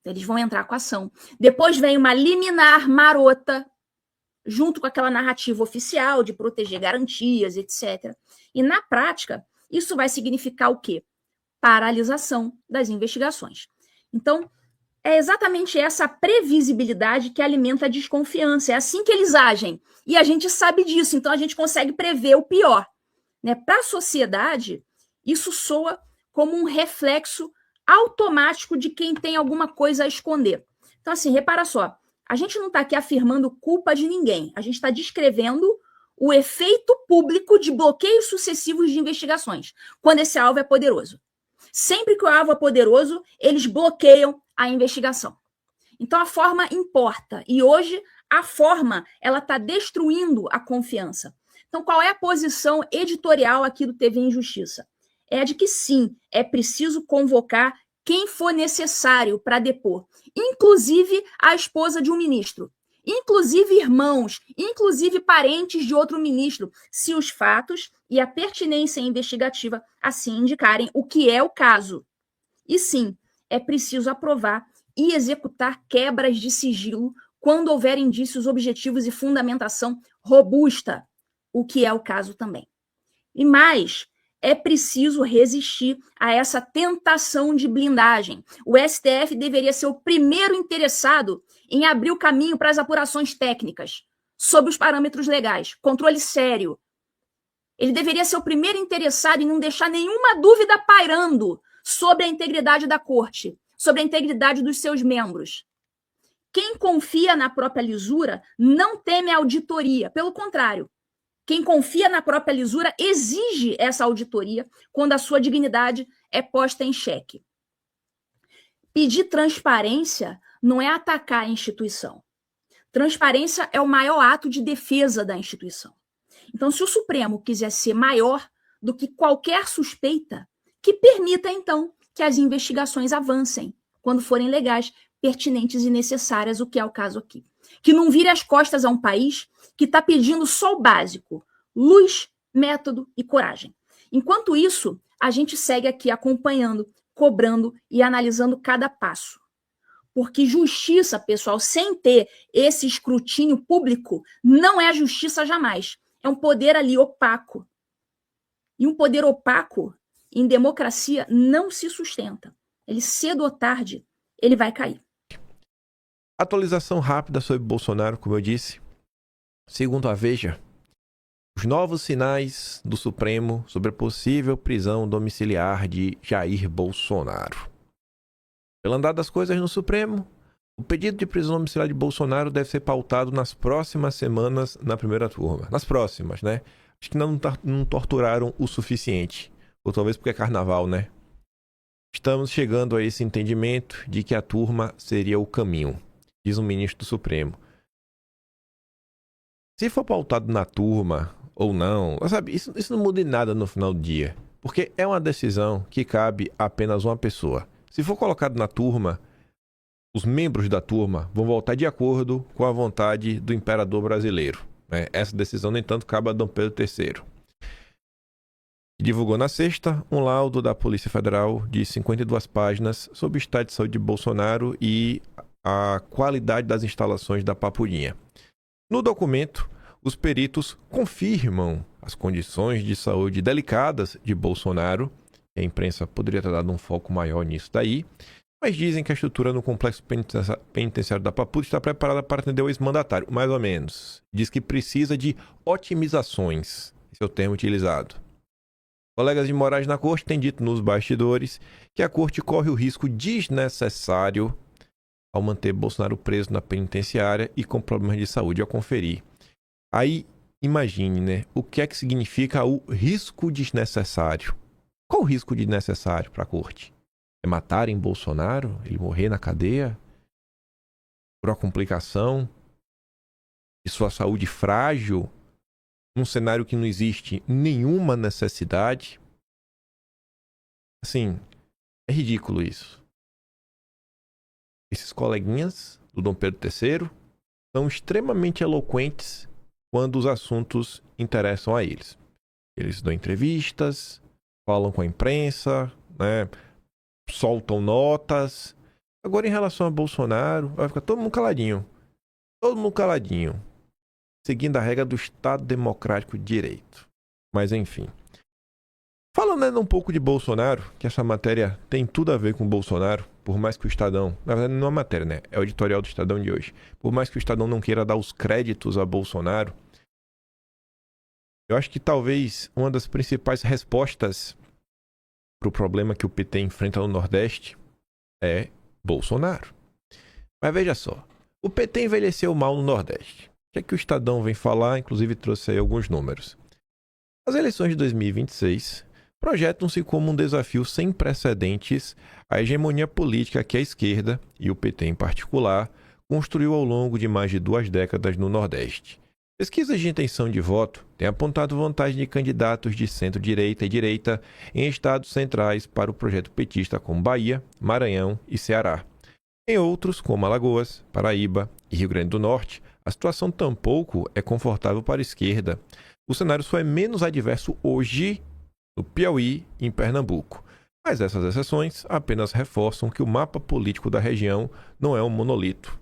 Eles vão entrar com a ação. Depois vem uma liminar marota, junto com aquela narrativa oficial de proteger garantias, etc. E, na prática, isso vai significar o quê? Paralisação das investigações. Então, é exatamente essa previsibilidade que alimenta a desconfiança. É assim que eles agem. E a gente sabe disso, então a gente consegue prever o pior. Né? Para a sociedade, isso soa como um reflexo automático de quem tem alguma coisa a esconder. Então, assim, repara só, a gente não está aqui afirmando culpa de ninguém, a gente está descrevendo o efeito público de bloqueios sucessivos de investigações, quando esse alvo é poderoso. Sempre que o alvo é poderoso, eles bloqueiam a investigação. Então, a forma importa. E hoje, a forma ela está destruindo a confiança. Então, qual é a posição editorial aqui do TV Injustiça? É a de que, sim, é preciso convocar quem for necessário para depor, inclusive a esposa de um ministro, inclusive irmãos, inclusive parentes de outro ministro, se os fatos e a pertinência investigativa assim indicarem, o que é o caso. E sim, é preciso aprovar e executar quebras de sigilo quando houver indícios objetivos e fundamentação robusta, o que é o caso também. E mais, é preciso resistir a essa tentação de blindagem. O STF deveria ser o primeiro interessado em abrir o caminho para as apurações técnicas, sob os parâmetros legais, controle sério. Ele deveria ser o primeiro interessado em não deixar nenhuma dúvida pairando sobre a integridade da corte, sobre a integridade dos seus membros. Quem confia na própria lisura não teme a auditoria, pelo contrário. Quem confia na própria lisura exige essa auditoria quando a sua dignidade é posta em xeque. Pedir transparência não é atacar a instituição. Transparência é o maior ato de defesa da instituição. Então, se o Supremo quiser ser maior do que qualquer suspeita, que permita, então, que as investigações avancem, quando forem legais, pertinentes e necessárias, o que é o caso aqui. Que não vire as costas a um país que está pedindo só o básico: luz, método e coragem. Enquanto isso, a gente segue aqui acompanhando, cobrando e analisando cada passo. Porque justiça, pessoal, sem ter esse escrutínio público, não é justiça jamais. É um poder ali opaco. E um poder opaco, em democracia, não se sustenta. Ele, cedo ou tarde, ele vai cair. Atualização rápida sobre Bolsonaro, como eu disse. Segundo a Veja, os novos sinais do Supremo sobre a possível prisão domiciliar de Jair Bolsonaro. Pelo andar das coisas no Supremo, o pedido de prisão domiciliar de Bolsonaro deve ser pautado nas próximas semanas na primeira turma. Nas próximas, né? Acho que não torturaram o suficiente. Ou talvez porque é carnaval, né? Estamos chegando a esse entendimento de que a turma seria o caminho, diz o ministro do Supremo. Se for pautado na turma ou não, sabe, isso não muda em nada no final do dia. Porque é uma decisão que cabe a apenas uma pessoa. Se for colocado na turma, os membros da turma vão votar de acordo com a vontade do imperador brasileiro. Né? Essa decisão, no entanto, cabe a Dom Pedro III. divulgou na sexta um laudo da Polícia Federal de 52 páginas sobre o estado de saúde de Bolsonaro e a qualidade das instalações da Papulinha. No documento, os peritos confirmam as condições de saúde delicadas de Bolsonaro. A imprensa poderia ter dado um foco maior nisso daí, mas dizem que a estrutura no complexo penitenciário da Papuda está preparada para atender o ex-mandatário, mais ou menos. Diz que precisa de otimizações, esse é o termo utilizado. Colegas de Moraes na corte têm dito nos bastidores que a corte corre o risco desnecessário ao manter Bolsonaro preso na penitenciária e com problemas de saúde ao conferir. Aí, imagine, né? O que é que significa o risco desnecessário? Qual o risco desnecessário para a corte? É matarem Bolsonaro? Ele morrer na cadeia? Por uma complicação de sua saúde frágil? Num cenário que não existe nenhuma necessidade? Assim, é ridículo isso. Esses coleguinhas do Dom Pedro III são extremamente eloquentes quando os assuntos interessam a eles. Eles dão entrevistas, falam com a imprensa, né, soltam notas. Agora, em relação a Bolsonaro, vai ficar todo mundo caladinho. Todo mundo caladinho. Seguindo a regra do Estado Democrático de Direito. Mas, enfim. Falando ainda um pouco de Bolsonaro, que essa matéria tem tudo a ver com Bolsonaro, por mais que o Estadão... Na verdade, não é uma matéria, né? É o editorial do Estadão de hoje. Por mais que o Estadão não queira dar os créditos a Bolsonaro, eu acho que talvez uma das principais respostas para o problema que o PT enfrenta no Nordeste é Bolsonaro. Mas veja só, o PT envelheceu mal no Nordeste. O que é que o Estadão vem falar? Inclusive trouxe aí alguns números. As eleições de 2026 projetam-se como um desafio sem precedentes à hegemonia política que a esquerda, e o PT em particular, construiu ao longo de mais de 2 décadas no Nordeste. Pesquisas de intenção de voto têm apontado vantagem de candidatos de centro-direita e direita em estados centrais para o projeto petista como Bahia, Maranhão e Ceará. Em outros, como Alagoas, Paraíba e Rio Grande do Norte, a situação tampouco é confortável para a esquerda. O cenário só é menos adverso hoje no Piauí e em Pernambuco. Mas essas exceções apenas reforçam que o mapa político da região não é um monolito.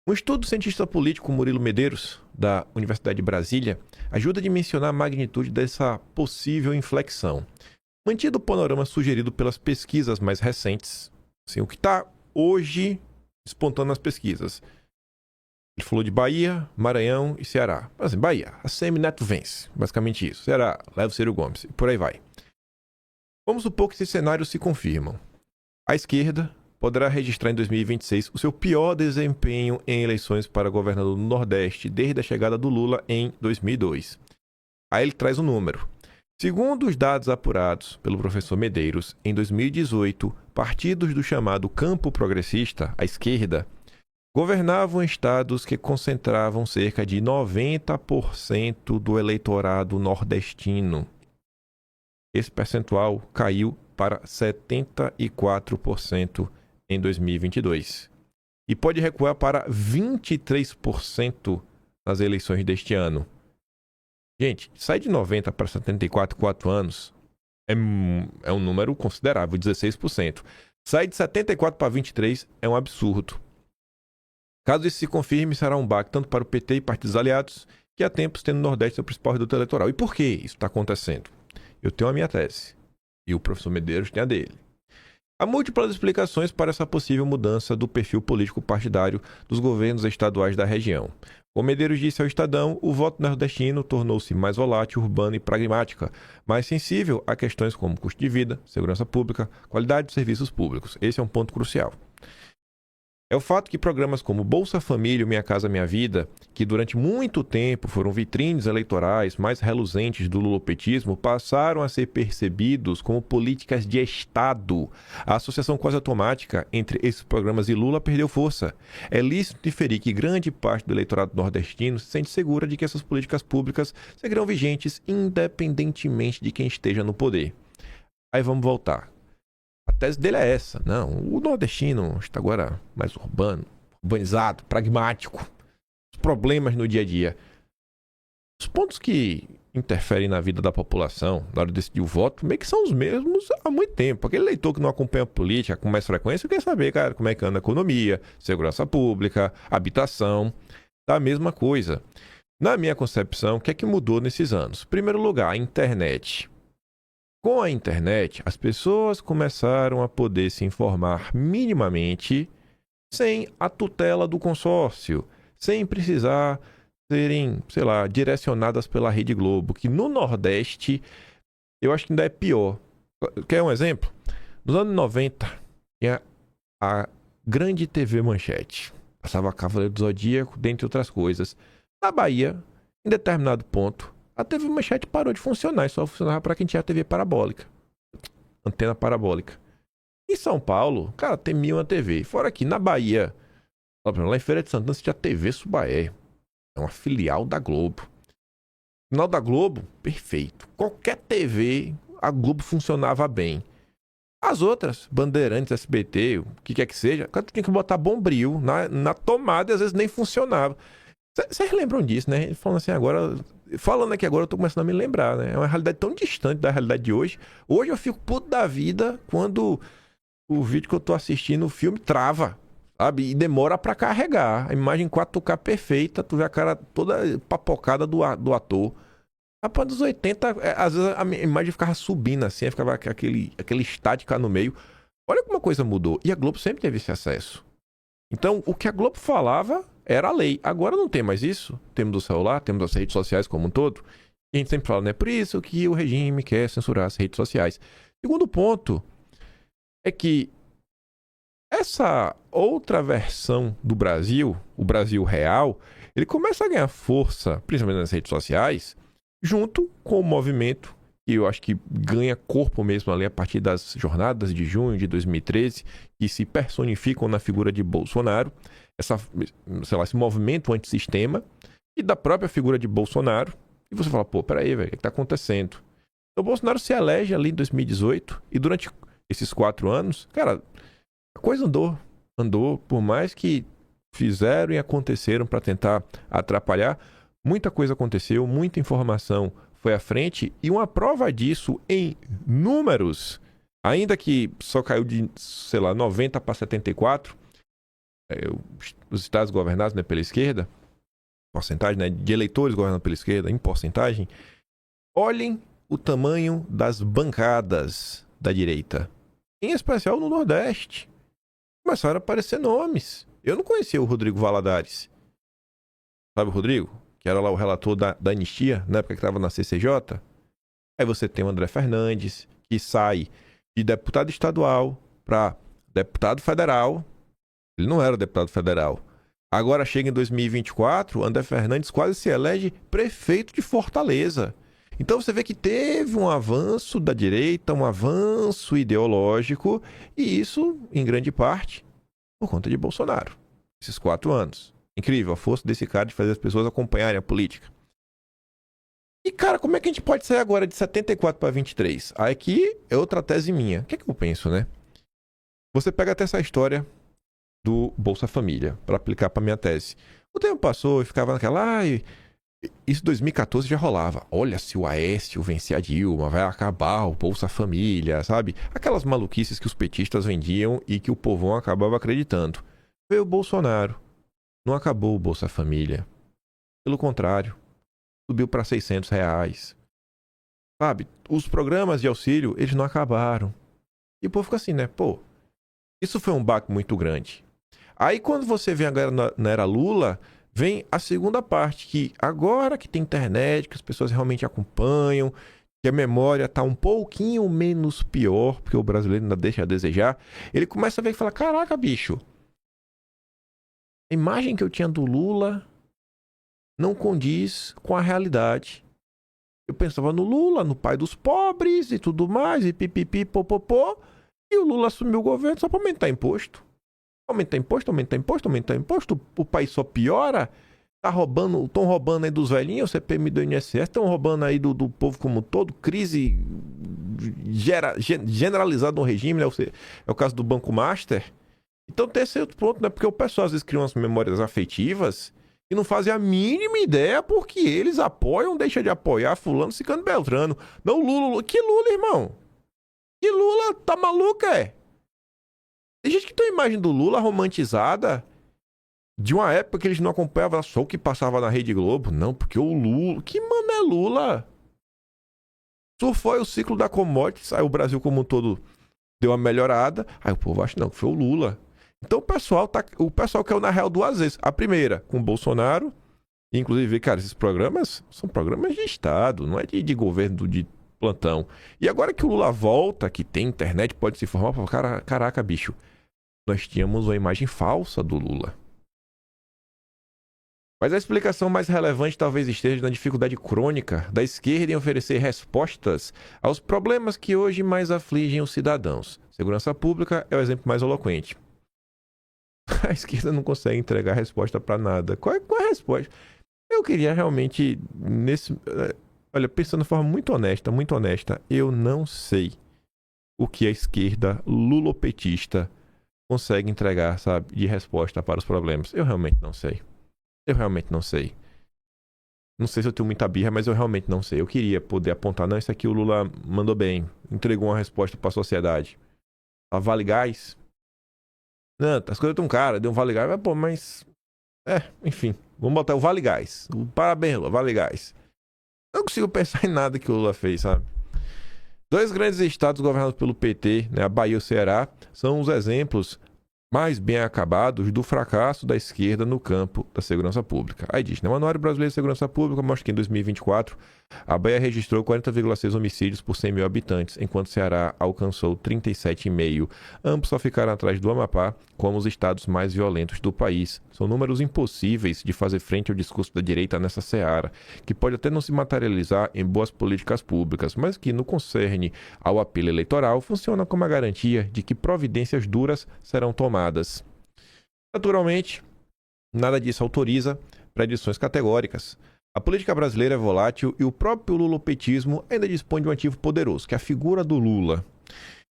Um estudo do cientista político Murilo Medeiros, da Universidade de Brasília, ajuda a dimensionar a magnitude dessa possível inflexão. Mantido o panorama sugerido pelas pesquisas mais recentes, assim, o que está hoje despontando nas pesquisas. Ele falou de Bahia, Maranhão e Ceará. Mas assim, Bahia, a Semineto vence, basicamente isso. Ceará, leva o Ciro Gomes, e por aí vai. Vamos supor que esses cenários se confirmam. A esquerda poderá registrar em 2026 o seu pior desempenho em eleições para governador do Nordeste desde a chegada do Lula em 2002. Aí ele traz um número. Segundo os dados apurados pelo professor Medeiros, em 2018, partidos do chamado campo progressista, a esquerda, governavam estados que concentravam cerca de 90% do eleitorado nordestino. Esse percentual caiu para 74% em 2022 e pode recuar para 23% nas eleições deste ano. Gente, sair de 90 para 74 em 4 anos é um número considerável, 16%. Sair de 74 para 23 é um absurdo. Caso isso se confirme, será um baque tanto para o PT e partidos aliados, que há tempos têm no Nordeste seu principal reduto eleitoral. E por que isso está acontecendo? Eu tenho a minha tese, e o professor Medeiros tem a dele. Há múltiplas explicações para essa possível mudança do perfil político partidário dos governos estaduais da região. Como Medeiros disse ao Estadão, o voto nordestino tornou-se mais volátil, urbano e pragmática, mais sensível a questões como custo de vida, segurança pública, qualidade dos serviços públicos. Esse é um ponto crucial. É o fato que programas como Bolsa Família e Minha Casa Minha Vida, que durante muito tempo foram vitrines eleitorais mais reluzentes do lulopetismo, passaram a ser percebidos como políticas de Estado. A associação quase automática entre esses programas e Lula perdeu força. É lícito inferir que grande parte do eleitorado nordestino se sente segura de que essas políticas públicas seguirão vigentes independentemente de quem esteja no poder. Aí vamos voltar. A tese dele é essa. Não, o nordestino está agora mais urbano, urbanizado, pragmático. Os problemas no dia a dia Os pontos que interferem na vida da população, na hora de decidir o voto, meio que são os mesmos há muito tempo. Aquele eleitor que não acompanha a política com mais frequência quer saber, cara, como é que anda a economia, segurança pública, habitação, tá a mesma coisa. Na minha concepção, o que é que mudou nesses anos? Em primeiro lugar, a internet. Com a internet, as pessoas começaram a poder se informar minimamente sem a tutela do consórcio, sem precisar serem, sei lá, direcionadas pela Rede Globo, que no Nordeste eu acho que ainda é pior. Quer um exemplo? Nos anos 90, tinha a grande TV Manchete. Passava Cavaleiro do Zodíaco, dentre outras coisas. Na Bahia, em determinado ponto, a TV Manchete parou de funcionar e só funcionava para quem tinha TV parabólica. Antena parabólica. Em São Paulo, cara, tem 1000 TV. Fora aqui, na Bahia, lá em Feira de Santana, você tinha TV Subaé. É uma filial da Globo. Final da Globo, perfeito. Qualquer TV, a Globo funcionava bem. As outras, Bandeirantes, SBT, o que quer que seja, tu tinha que botar bombril na tomada e às vezes nem funcionava. Vocês lembram disso, né? Falando aqui agora, eu tô começando a me lembrar, né? É uma realidade tão distante da realidade de hoje. Hoje eu fico puto da vida quando o vídeo que eu tô assistindo, o filme, trava. Sabe? E demora pra carregar. A imagem 4K perfeita, tu vê a cara toda papocada do ator. Rapaz, dos 80, às vezes a imagem ficava subindo assim, ficava aquele estática no meio. Olha como a coisa mudou. E a Globo sempre teve esse acesso. Então, o que a Globo falava era a lei. Agora não tem mais isso. Temos o celular, temos as redes sociais como um todo. E a gente sempre fala, né? Por isso que o regime quer censurar as redes sociais. Segundo ponto é que essa outra versão do Brasil, o Brasil real, ele começa a ganhar força, principalmente nas redes sociais, junto com o movimento, que eu acho que ganha corpo mesmo ali a partir das jornadas de junho de 2013, que se personificam na figura de Bolsonaro, esse movimento antissistema, e da própria figura de Bolsonaro. E você fala, pô, peraí, velho, o que está acontecendo? Então o Bolsonaro se elege ali em 2018, e durante esses 4 anos, cara, a coisa andou, por mais que fizeram e aconteceram para tentar atrapalhar, muita coisa aconteceu, muita informação foi à frente, e uma prova disso em números, ainda que só caiu de, 90 para 74, os estados governados, né, pela esquerda, porcentagem, né, de eleitores governados pela esquerda, em porcentagem, olhem o tamanho das bancadas da direita, em especial no Nordeste. Começaram a aparecer nomes. Eu não conhecia o Rodrigo Valadares. Sabe o Rodrigo? Que era lá o relator da anistia, na época que estava na CCJ. Aí você tem o André Fernandes, que sai de deputado estadual para deputado federal. Ele não era deputado federal. Agora chega em 2024, o André Fernandes quase se elege prefeito de Fortaleza. Então você vê que teve um avanço da direita, um avanço ideológico, e isso, em grande parte, por conta de Bolsonaro. Esses 4 anos. Incrível a força desse cara de fazer as pessoas acompanharem a política. E, cara, como é que a gente pode sair agora de 74 para 23? Aqui é outra tese minha. O que é que eu penso, né? Você pega até essa história do Bolsa Família, para aplicar para minha tese. O tempo passou e ficava naquela... Isso em 2014 já rolava. Olha, se o Aécio vencer a Dilma, vai acabar o Bolsa Família, sabe? Aquelas maluquices que os petistas vendiam e que o povão acabava acreditando. Veio o Bolsonaro. Não acabou o Bolsa Família. Pelo contrário, subiu para R$600. Sabe? Os programas de auxílio, eles não acabaram. E o povo fica assim, né? Pô, isso foi um baque muito grande. Aí quando você vem agora na era Lula... Vem a segunda parte, que agora que tem internet, que as pessoas realmente acompanham, que a memória está um pouquinho menos pior, porque o brasileiro ainda deixa a desejar, ele começa a ver e fala, caraca, bicho, a imagem que eu tinha do Lula não condiz com a realidade. Eu pensava no Lula, no pai dos pobres e tudo mais, e pipipi, popopô, e o Lula assumiu o governo só para aumentar imposto. Aumentar imposto, o país só piora. Estão roubando aí dos velhinhos, o CPMI do INSS, estão roubando aí do povo como um todo, crise generalizada no regime, né? É o caso do Banco Master. Então tem esse outro ponto, né? Porque o pessoal às vezes cria umas memórias afetivas, e não fazem a mínima ideia porque eles apoiam, deixam de apoiar fulano, ciclano, beltrano. Não, Lula. Que Lula, irmão? Que Lula? Tá maluco, é? Tem gente que tem a imagem do Lula romantizada de uma época que eles não acompanhavam só o que passava na Rede Globo. Não, porque o Lula... Que mano é Lula? Surfou o ciclo da commodities, aí o Brasil como um todo deu uma melhorada. Aí o povo acha não, que foi o Lula. Então o pessoal caiu na real duas vezes. A primeira, com o Bolsonaro. Inclusive, cara, esses programas são programas de Estado, não é de governo de plantão. E agora que o Lula volta, que tem internet, pode se informar, caraca, bicho, nós tínhamos uma imagem falsa do Lula. Mas a explicação mais relevante talvez esteja na dificuldade crônica da esquerda em oferecer respostas aos problemas que hoje mais afligem os cidadãos. Segurança pública é o exemplo mais eloquente. A esquerda não consegue entregar resposta para nada. Qual é a resposta? Eu queria realmente, olha, pensando de forma muito honesta, eu não sei o que a esquerda lulopetista consegue entregar, sabe, de resposta para os problemas. Eu realmente não sei. Não sei se eu tenho muita birra, mas eu realmente não sei. Eu queria poder apontar, não, isso aqui o Lula mandou bem, entregou uma resposta para a sociedade. A Vale Gás. Não, as coisas de um cara, deu um Vale Gás, mas... enfim, vamos botar o Vale Gás. Parabéns, Lula, Vale Gás. Não consigo pensar em nada que o Lula fez, sabe? Dois grandes estados governados pelo PT, né, a Bahia e o Ceará, são os exemplos mais bem acabados do fracasso da esquerda no campo da segurança pública. Aí diz, né? O Anuário Brasileiro de Segurança Pública mostra que em 2024 a Bahia registrou 40,6 homicídios por 100 mil habitantes, enquanto o Ceará alcançou 37,5. Ambos só ficaram atrás do Amapá como os estados mais violentos do país. São números impossíveis de fazer frente ao discurso da direita nessa seara, que pode até não se materializar em boas políticas públicas, mas que, no concerne ao apelo eleitoral, funciona como a garantia de que providências duras serão tomadas. Naturalmente, nada disso autoriza predições categóricas. A política brasileira é volátil e o próprio lulopetismo ainda dispõe de um ativo poderoso, que é a figura do Lula,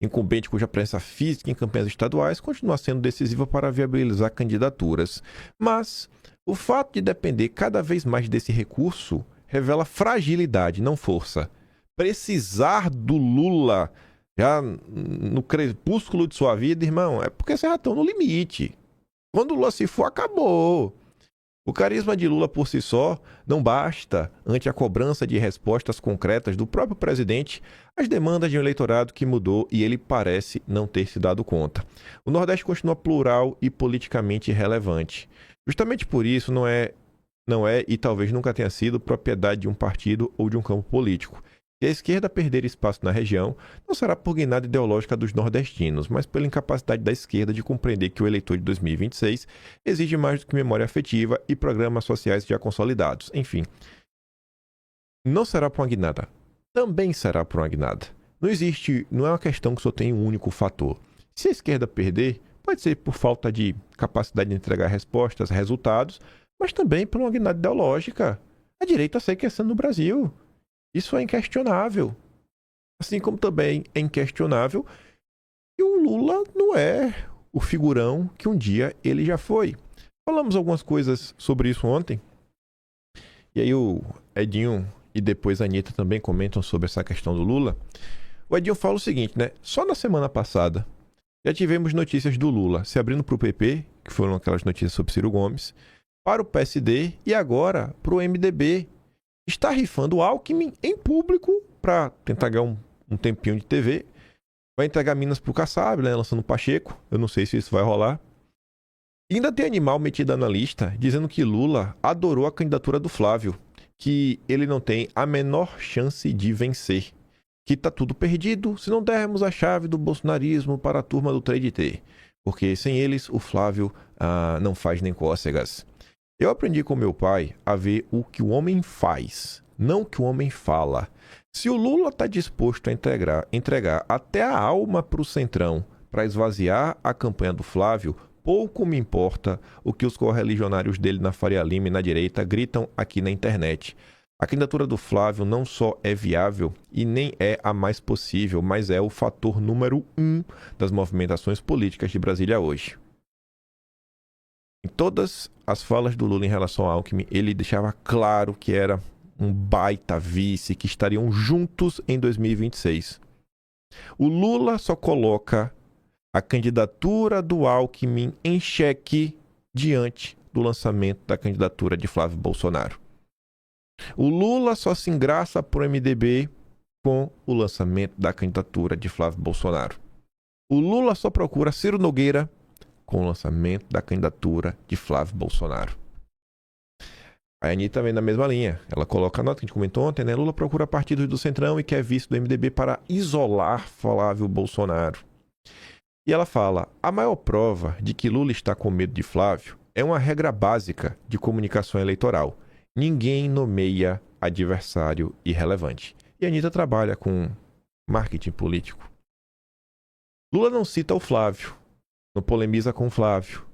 incumbente cuja presença física em campanhas estaduais continua sendo decisiva para viabilizar candidaturas. Mas o fato de depender cada vez mais desse recurso revela fragilidade, não força. Precisar do Lula já no crepúsculo de sua vida, irmão, é porque vocês já estão no limite. Quando o Lula se for, acabou. O carisma de Lula por si só não basta ante a cobrança de respostas concretas do próprio presidente às demandas de um eleitorado que mudou e ele parece não ter se dado conta. O Nordeste continua plural e politicamente relevante. Justamente por isso não é e talvez nunca tenha sido propriedade de um partido ou de um campo político. Se a esquerda perder espaço na região, não será por guinada ideológica dos nordestinos, mas pela incapacidade da esquerda de compreender que o eleitor de 2026 exige mais do que memória afetiva e programas sociais já consolidados. Enfim, não será por uma guinada. Também será por uma guinada. Não é uma questão que só tem um único fator. Se a esquerda perder, pode ser por falta de capacidade de entregar respostas, resultados, mas também por uma guinada ideológica. A direita segue crescendo no Brasil. Isso é inquestionável. Assim como também é inquestionável que o Lula não é o figurão que um dia ele já foi. Falamos algumas coisas sobre isso ontem. E aí o Edinho e depois a Anitta também comentam sobre essa questão do Lula. O Edinho fala o seguinte, né? Só na semana passada já tivemos notícias do Lula se abrindo para o PP, que foram aquelas notícias sobre Ciro Gomes, para o PSD e agora para o MDB. Está rifando o Alckmin em público para tentar ganhar um tempinho de TV. Vai entregar Minas pro Kassab, né, lançando o Pacheco. Eu não sei se isso vai rolar. E ainda tem animal metido na lista, dizendo que Lula adorou a candidatura do Flávio, que ele não tem a menor chance de vencer, que tá tudo perdido se não dermos a chave do bolsonarismo para a turma do 3T, porque sem eles o Flávio não faz nem cócegas. Eu aprendi com meu pai a ver o que o homem faz, não o que o homem fala. Se o Lula está disposto a entregar até a alma para o Centrão para esvaziar a campanha do Flávio, pouco me importa o que os correligionários dele na Faria Lima e na direita gritam aqui na internet. A candidatura do Flávio não só é viável e nem é a mais possível, mas é o fator número 1 das movimentações políticas de Brasília hoje. Em todas as falas do Lula em relação ao Alckmin, ele deixava claro que era um baita vice, que estariam juntos em 2026. O Lula só coloca a candidatura do Alckmin em xeque diante do lançamento da candidatura de Flávio Bolsonaro. O Lula só se engraça pro MDB com o lançamento da candidatura de Flávio Bolsonaro. O Lula só procura Ciro Nogueira com o lançamento da candidatura de Flávio Bolsonaro. A Anitta vem na mesma linha. Ela coloca a nota que a gente comentou ontem, né? Lula procura partidos do Centrão e quer vice do MDB para isolar Flávio Bolsonaro. E ela fala, a maior prova de que Lula está com medo de Flávio é uma regra básica de comunicação eleitoral. Ninguém nomeia adversário irrelevante. E a Anitta trabalha com marketing político. Lula não cita o Flávio, não polemiza com o Flávio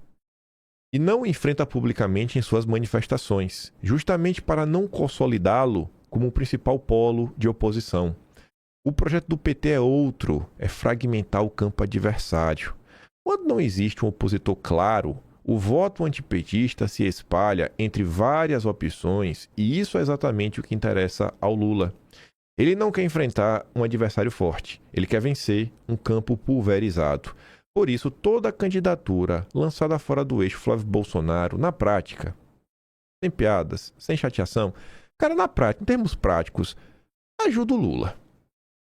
e não o enfrenta publicamente em suas manifestações, justamente para não consolidá-lo como o principal polo de oposição. O projeto do PT é outro, é fragmentar o campo adversário. Quando não existe um opositor claro, o voto antipetista se espalha entre várias opções e isso é exatamente o que interessa ao Lula. Ele não quer enfrentar um adversário forte, ele quer vencer um campo pulverizado. Por isso, toda candidatura lançada fora do eixo Flávio Bolsonaro, na prática, sem piadas, sem chateação, cara, na prática, em termos práticos, ajuda o Lula,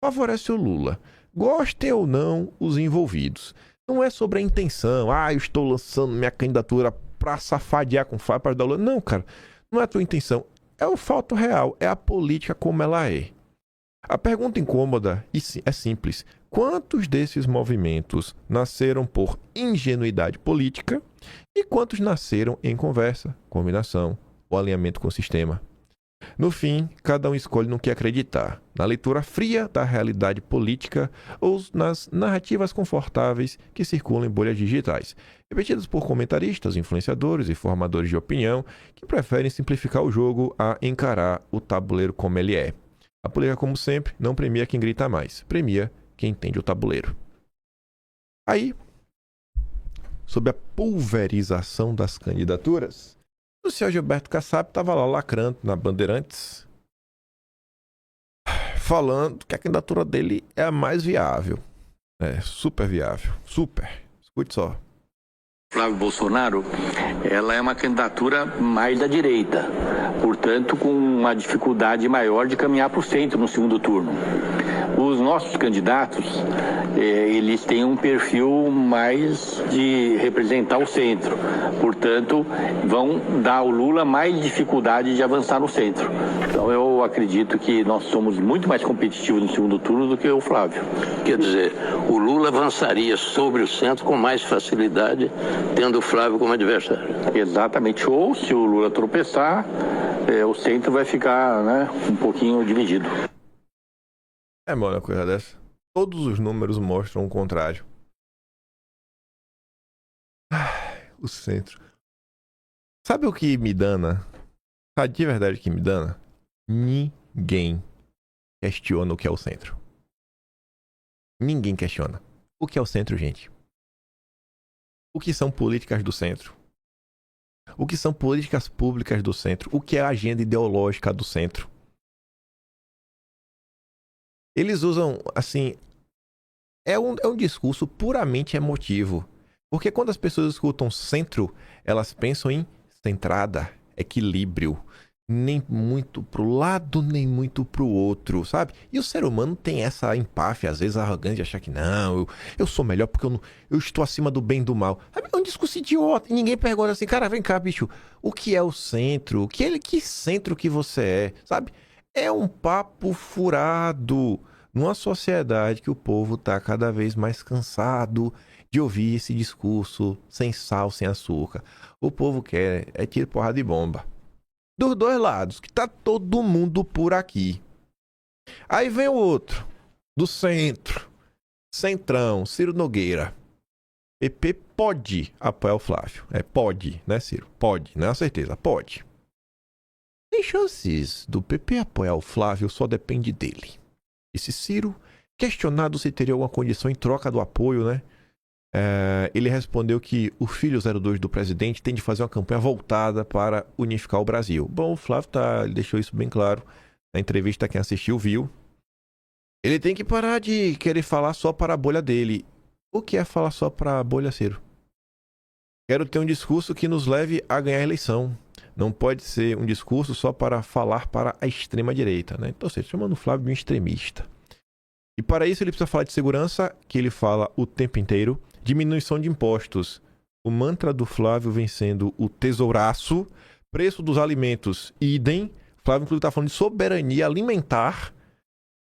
favorece o Lula, gostem ou não os envolvidos. Não é sobre a intenção, eu estou lançando minha candidatura para safadear com o Flávio para dar Lula. Não, cara, não é a tua intenção, é o fato real, é a política como ela é. A pergunta incômoda é simples. Quantos desses movimentos nasceram por ingenuidade política e quantos nasceram em conversa, combinação ou alinhamento com o sistema? No fim, cada um escolhe no que acreditar, na leitura fria da realidade política ou nas narrativas confortáveis que circulam em bolhas digitais, repetidas por comentaristas, influenciadores e formadores de opinião que preferem simplificar o jogo a encarar o tabuleiro como ele é. A política, como sempre, não premia quem grita mais, premia quem entende o tabuleiro. Aí, sobre a pulverização das candidaturas, o senhor Gilberto Kassab estava lá lacrando na Bandeirantes, falando que a candidatura dele é a mais viável. É, super viável, super. Escute só. Flávio Bolsonaro, ela é uma candidatura mais da direita, portanto com uma dificuldade maior de caminhar para o centro no segundo turno. Os nossos candidatos, eles têm um perfil mais de representar o centro, portanto vão dar ao Lula mais dificuldade de avançar no centro. Então eu acredito que nós somos muito mais competitivos no segundo turno do que o Flávio. Quer dizer, o Lula avançaria sobre o centro com mais facilidade, tendo o Flávio como adversário. Exatamente. Ou se o Lula tropeçar, o centro vai ficar, né, um pouquinho dividido. É, mano, uma coisa dessa. Todos os números mostram o contrário. O centro. Sabe o que me dana? Sabe de verdade o que me dana? Ninguém questiona o que é o centro. Ninguém questiona. O que é o centro, gente? O que são políticas do centro? O que são políticas públicas do centro? O que é a agenda ideológica do centro? Eles usam, assim... É um discurso puramente emotivo. Porque quando as pessoas escutam centro, elas pensam em centrada, equilíbrio. Nem muito pro lado, nem muito pro outro, sabe? E o ser humano tem essa empáfia, às vezes arrogante, de achar que não, eu sou melhor porque eu estou acima do bem e do mal. É um discurso idiota. E ninguém pergunta assim, cara, vem cá, bicho, o que é o centro? Que centro que você é, sabe? É um papo furado numa sociedade que o povo tá cada vez mais cansado de ouvir esse discurso sem sal, sem açúcar. O povo quer tiro, porrada e bomba. Dos dois lados, que tá todo mundo por aqui. Aí vem o outro, do centro, Centrão, Ciro Nogueira. PP pode apoiar o Flávio. Pode, né, Ciro? Pode, não é uma certeza, pode. Tem chances do PP apoiar o Flávio, só depende dele. Esse Ciro, questionado se teria alguma condição em troca do apoio, né? ele respondeu que o filho 02 do presidente tem de fazer uma campanha voltada para unificar o Brasil. Bom, o Flávio ele deixou isso bem claro na entrevista, quem assistiu viu. Ele tem que parar de querer falar só para a bolha dele. O que é falar só para a bolha, Ciro? Quero ter um discurso que nos leve a ganhar a eleição. Não pode ser um discurso só para falar para a extrema-direita, né? Então, você chamando o Flávio de um extremista. E para isso ele precisa falar de segurança, que ele fala o tempo inteiro. Diminuição de impostos. O mantra do Flávio vem sendo o tesouraço. Preço dos alimentos, idem. O Flávio, inclusive, está falando de soberania alimentar.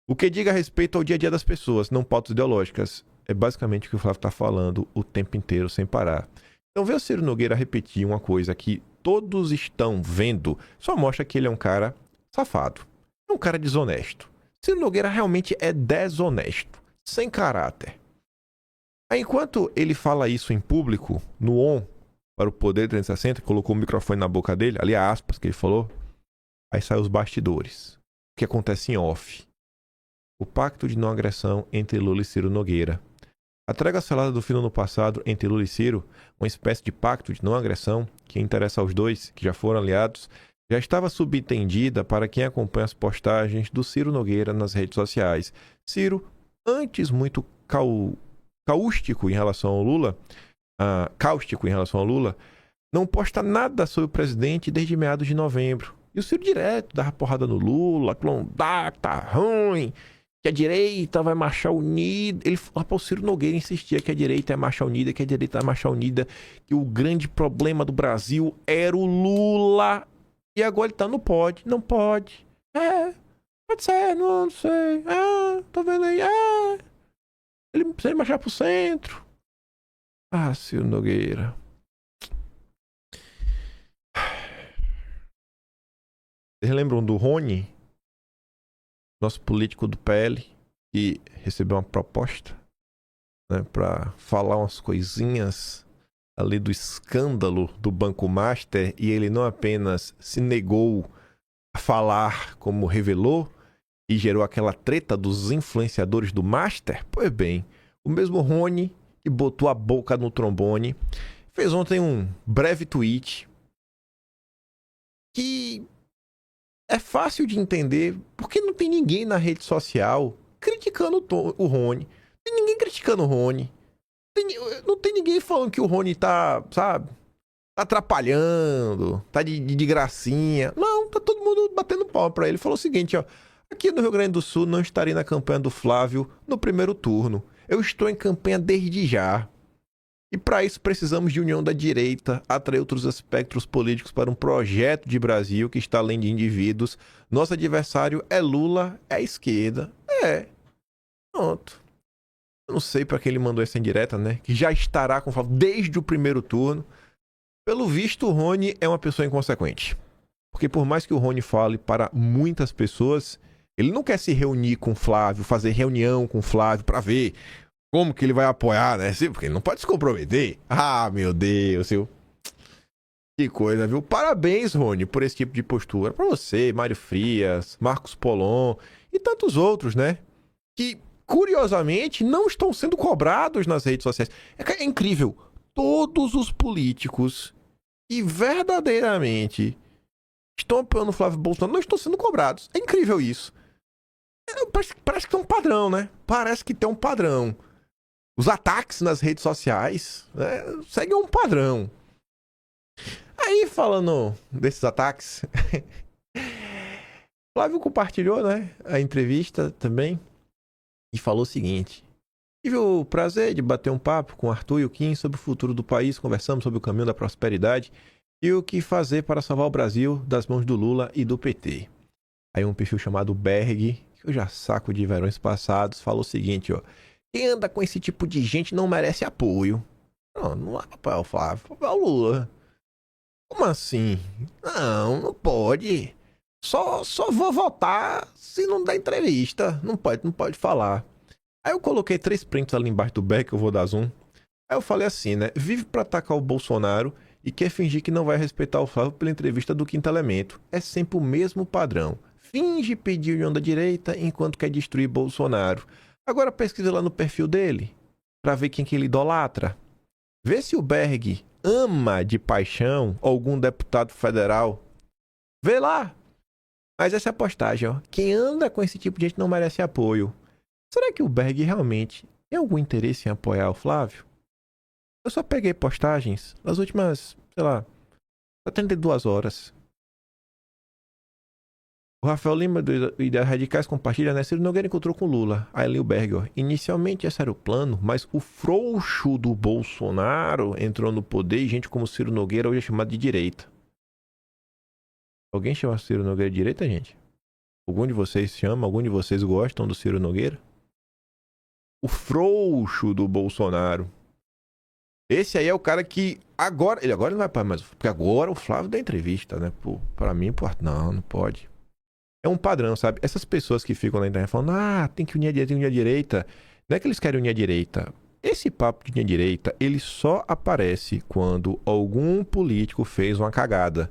O que diga respeito ao dia a dia das pessoas, não pautas ideológicas. É basicamente o que o Flávio está falando o tempo inteiro, sem parar. Então, ver o Ciro Nogueira repetir uma coisa que todos estão vendo, só mostra que ele é um cara safado. É um cara desonesto. Ciro Nogueira realmente é desonesto, sem caráter. Aí, enquanto ele fala isso em público, no on, para o Poder 360, colocou o microfone na boca dele, ali a aspas que ele falou, aí saem os bastidores. O que acontece em off? O pacto de não agressão entre Lula e Ciro Nogueira. A trégua selada do fim do ano passado entre Lula e Ciro, uma espécie de pacto de não agressão que interessa aos dois, que já foram aliados, já estava subentendida para quem acompanha as postagens do Ciro Nogueira nas redes sociais. Ciro, antes muito cáustico em relação ao Lula, não posta nada sobre o presidente desde meados de novembro. E o Ciro direto dava porrada no Lula, tá ruim, que a direita vai marchar unida. Ele falava para o Ciro Nogueira, insistia que a direita é marchar unida, que o grande problema do Brasil era o Lula. E agora ele tá no pode, não pode. Pode ser, não sei. Tô vendo aí. Ele precisa marchar pro centro. Ciro Nogueira. Vocês lembram do Rony? Nosso político do PL, que recebeu uma proposta, né, para falar umas coisinhas ali do escândalo do Banco Master, e ele não apenas se negou a falar como revelou e gerou aquela treta dos influenciadores do Master. Pois bem, o mesmo Rony que botou a boca no trombone fez ontem um breve tweet que é fácil de entender porque não tem ninguém na rede social criticando o Rony. Não tem ninguém criticando o Rony. Não tem ninguém falando que o Rony tá, sabe, tá atrapalhando, tá de gracinha. Não, tá todo mundo batendo pau pra ele. Falou o seguinte, ó. Aqui no Rio Grande do Sul não estarei na campanha do Flávio no primeiro turno. Eu estou em campanha desde já. E para isso precisamos de união da direita, atrair outros espectros políticos para um projeto de Brasil que está além de indivíduos. Nosso adversário é Lula, é a esquerda. Pronto. Eu não sei para quem ele mandou essa indireta, né? Que já estará com o Flávio desde o primeiro turno. Pelo visto, o Rony é uma pessoa inconsequente. Porque por mais que o Rony fale para muitas pessoas, ele não quer se reunir com o Flávio, fazer reunião com o Flávio para ver como que ele vai apoiar, né? Porque ele não pode se comprometer. Meu Deus, que coisa, viu? Parabéns, Rony, por esse tipo de postura. Para você, Mário Frias, Marcos Polon e tantos outros, né? Que, curiosamente, não estão sendo cobrados nas redes sociais. É incrível. Todos os políticos que verdadeiramente estão apoiando o Flávio Bolsonaro não estão sendo cobrados. É incrível isso. Parece que tem um padrão, né? Parece que tem um padrão. Os ataques nas redes sociais, né, seguem um padrão. Aí, falando desses ataques, Flávio compartilhou, né, a entrevista também e falou o seguinte: tive o prazer de bater um papo com Arthur e o Kim sobre o futuro do país, conversamos sobre o caminho da prosperidade e o que fazer para salvar o Brasil das mãos do Lula e do PT. Aí um perfil chamado Berg, que eu já saco de verões passados, falou o seguinte, ó: quem anda com esse tipo de gente não merece apoio. Não é papai o Flávio, papai o Lula. Como assim? Não pode. Só vou votar se não der entrevista. Não pode falar. Aí eu coloquei 3 prints ali embaixo do back, eu vou dar zoom. Aí eu falei assim, né? Vive pra atacar o Bolsonaro e quer fingir que não vai respeitar o Flávio pela entrevista do Quinto Elemento. É sempre o mesmo padrão. Finge pedir união da direita enquanto quer destruir Bolsonaro. Agora pesquisa lá no perfil dele. pra ver quem que ele idolatra. Vê se o Berg ama de paixão algum deputado federal. Vê lá. Mas essa é a postagem, ó. Quem anda com esse tipo de gente não merece apoio. Será que o Berg realmente tem algum interesse em apoiar o Flávio? Eu só peguei postagens nas últimas, sei lá, 72 horas. O Rafael Lima do Ideias Radicais compartilha, né? Ciro Nogueira encontrou com Lula. Aí ali o Berg, ó. Inicialmente esse era o plano, mas o frouxo do Bolsonaro entrou no poder e gente como Ciro Nogueira hoje é chamado de direita. Alguém chama Ciro Nogueira de direita, gente? Algum de vocês chama? Algum de vocês gostam do Ciro Nogueira? O frouxo do Bolsonaro. Esse aí é o cara que agora... Ele agora não vai para mais... Porque agora o Flávio dá entrevista, né? Pô, pra mim, pô, não pode. É um padrão, sabe? Essas pessoas que ficam na internet falando, tem que unir a direita. Não é que eles querem unir a direita. Esse papo de unir a direita, ele só aparece quando algum político fez uma cagada.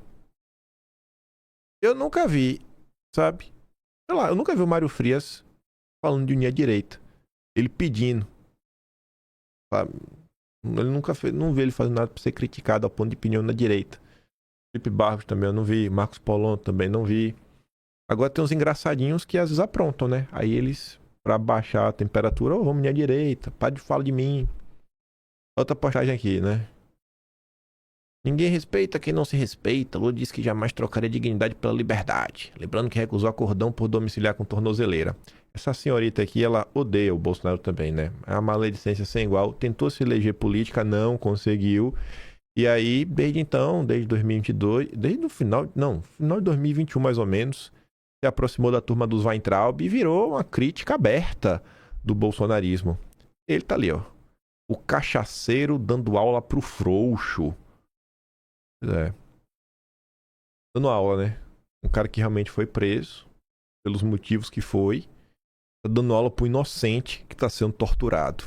Eu nunca vi, sabe? Sei lá, eu nunca vi o Mário Frias falando de unir a direita. Ele pedindo. Sabe? Ele nunca fez, não vi ele fazendo nada pra ser criticado ao ponto de opinião na direita. Felipe Barros também eu não vi. Marcos Paulon também não vi. Agora tem uns engraçadinhos que às vezes aprontam, né? Aí eles, pra baixar a temperatura, vamos unir a direita, para de falar de mim. Outra postagem aqui, né? Ninguém respeita quem não se respeita. Lula disse que jamais trocaria dignidade pela liberdade. Lembrando que recusou acordão por domiciliar com tornozeleira. Essa senhorita aqui, ela odeia o Bolsonaro também, né? É uma maledicência sem igual. Tentou se eleger política, não conseguiu. E aí, desde então, desde 2022, desde o final de 2021 mais ou menos, se aproximou da turma dos Weintraub e virou uma crítica aberta do bolsonarismo. Ele tá ali, ó. O cachaceiro dando aula pro frouxo. É. Dando aula, né? Um cara que realmente foi preso, pelos motivos que foi, tá dando aula pro inocente que tá sendo torturado.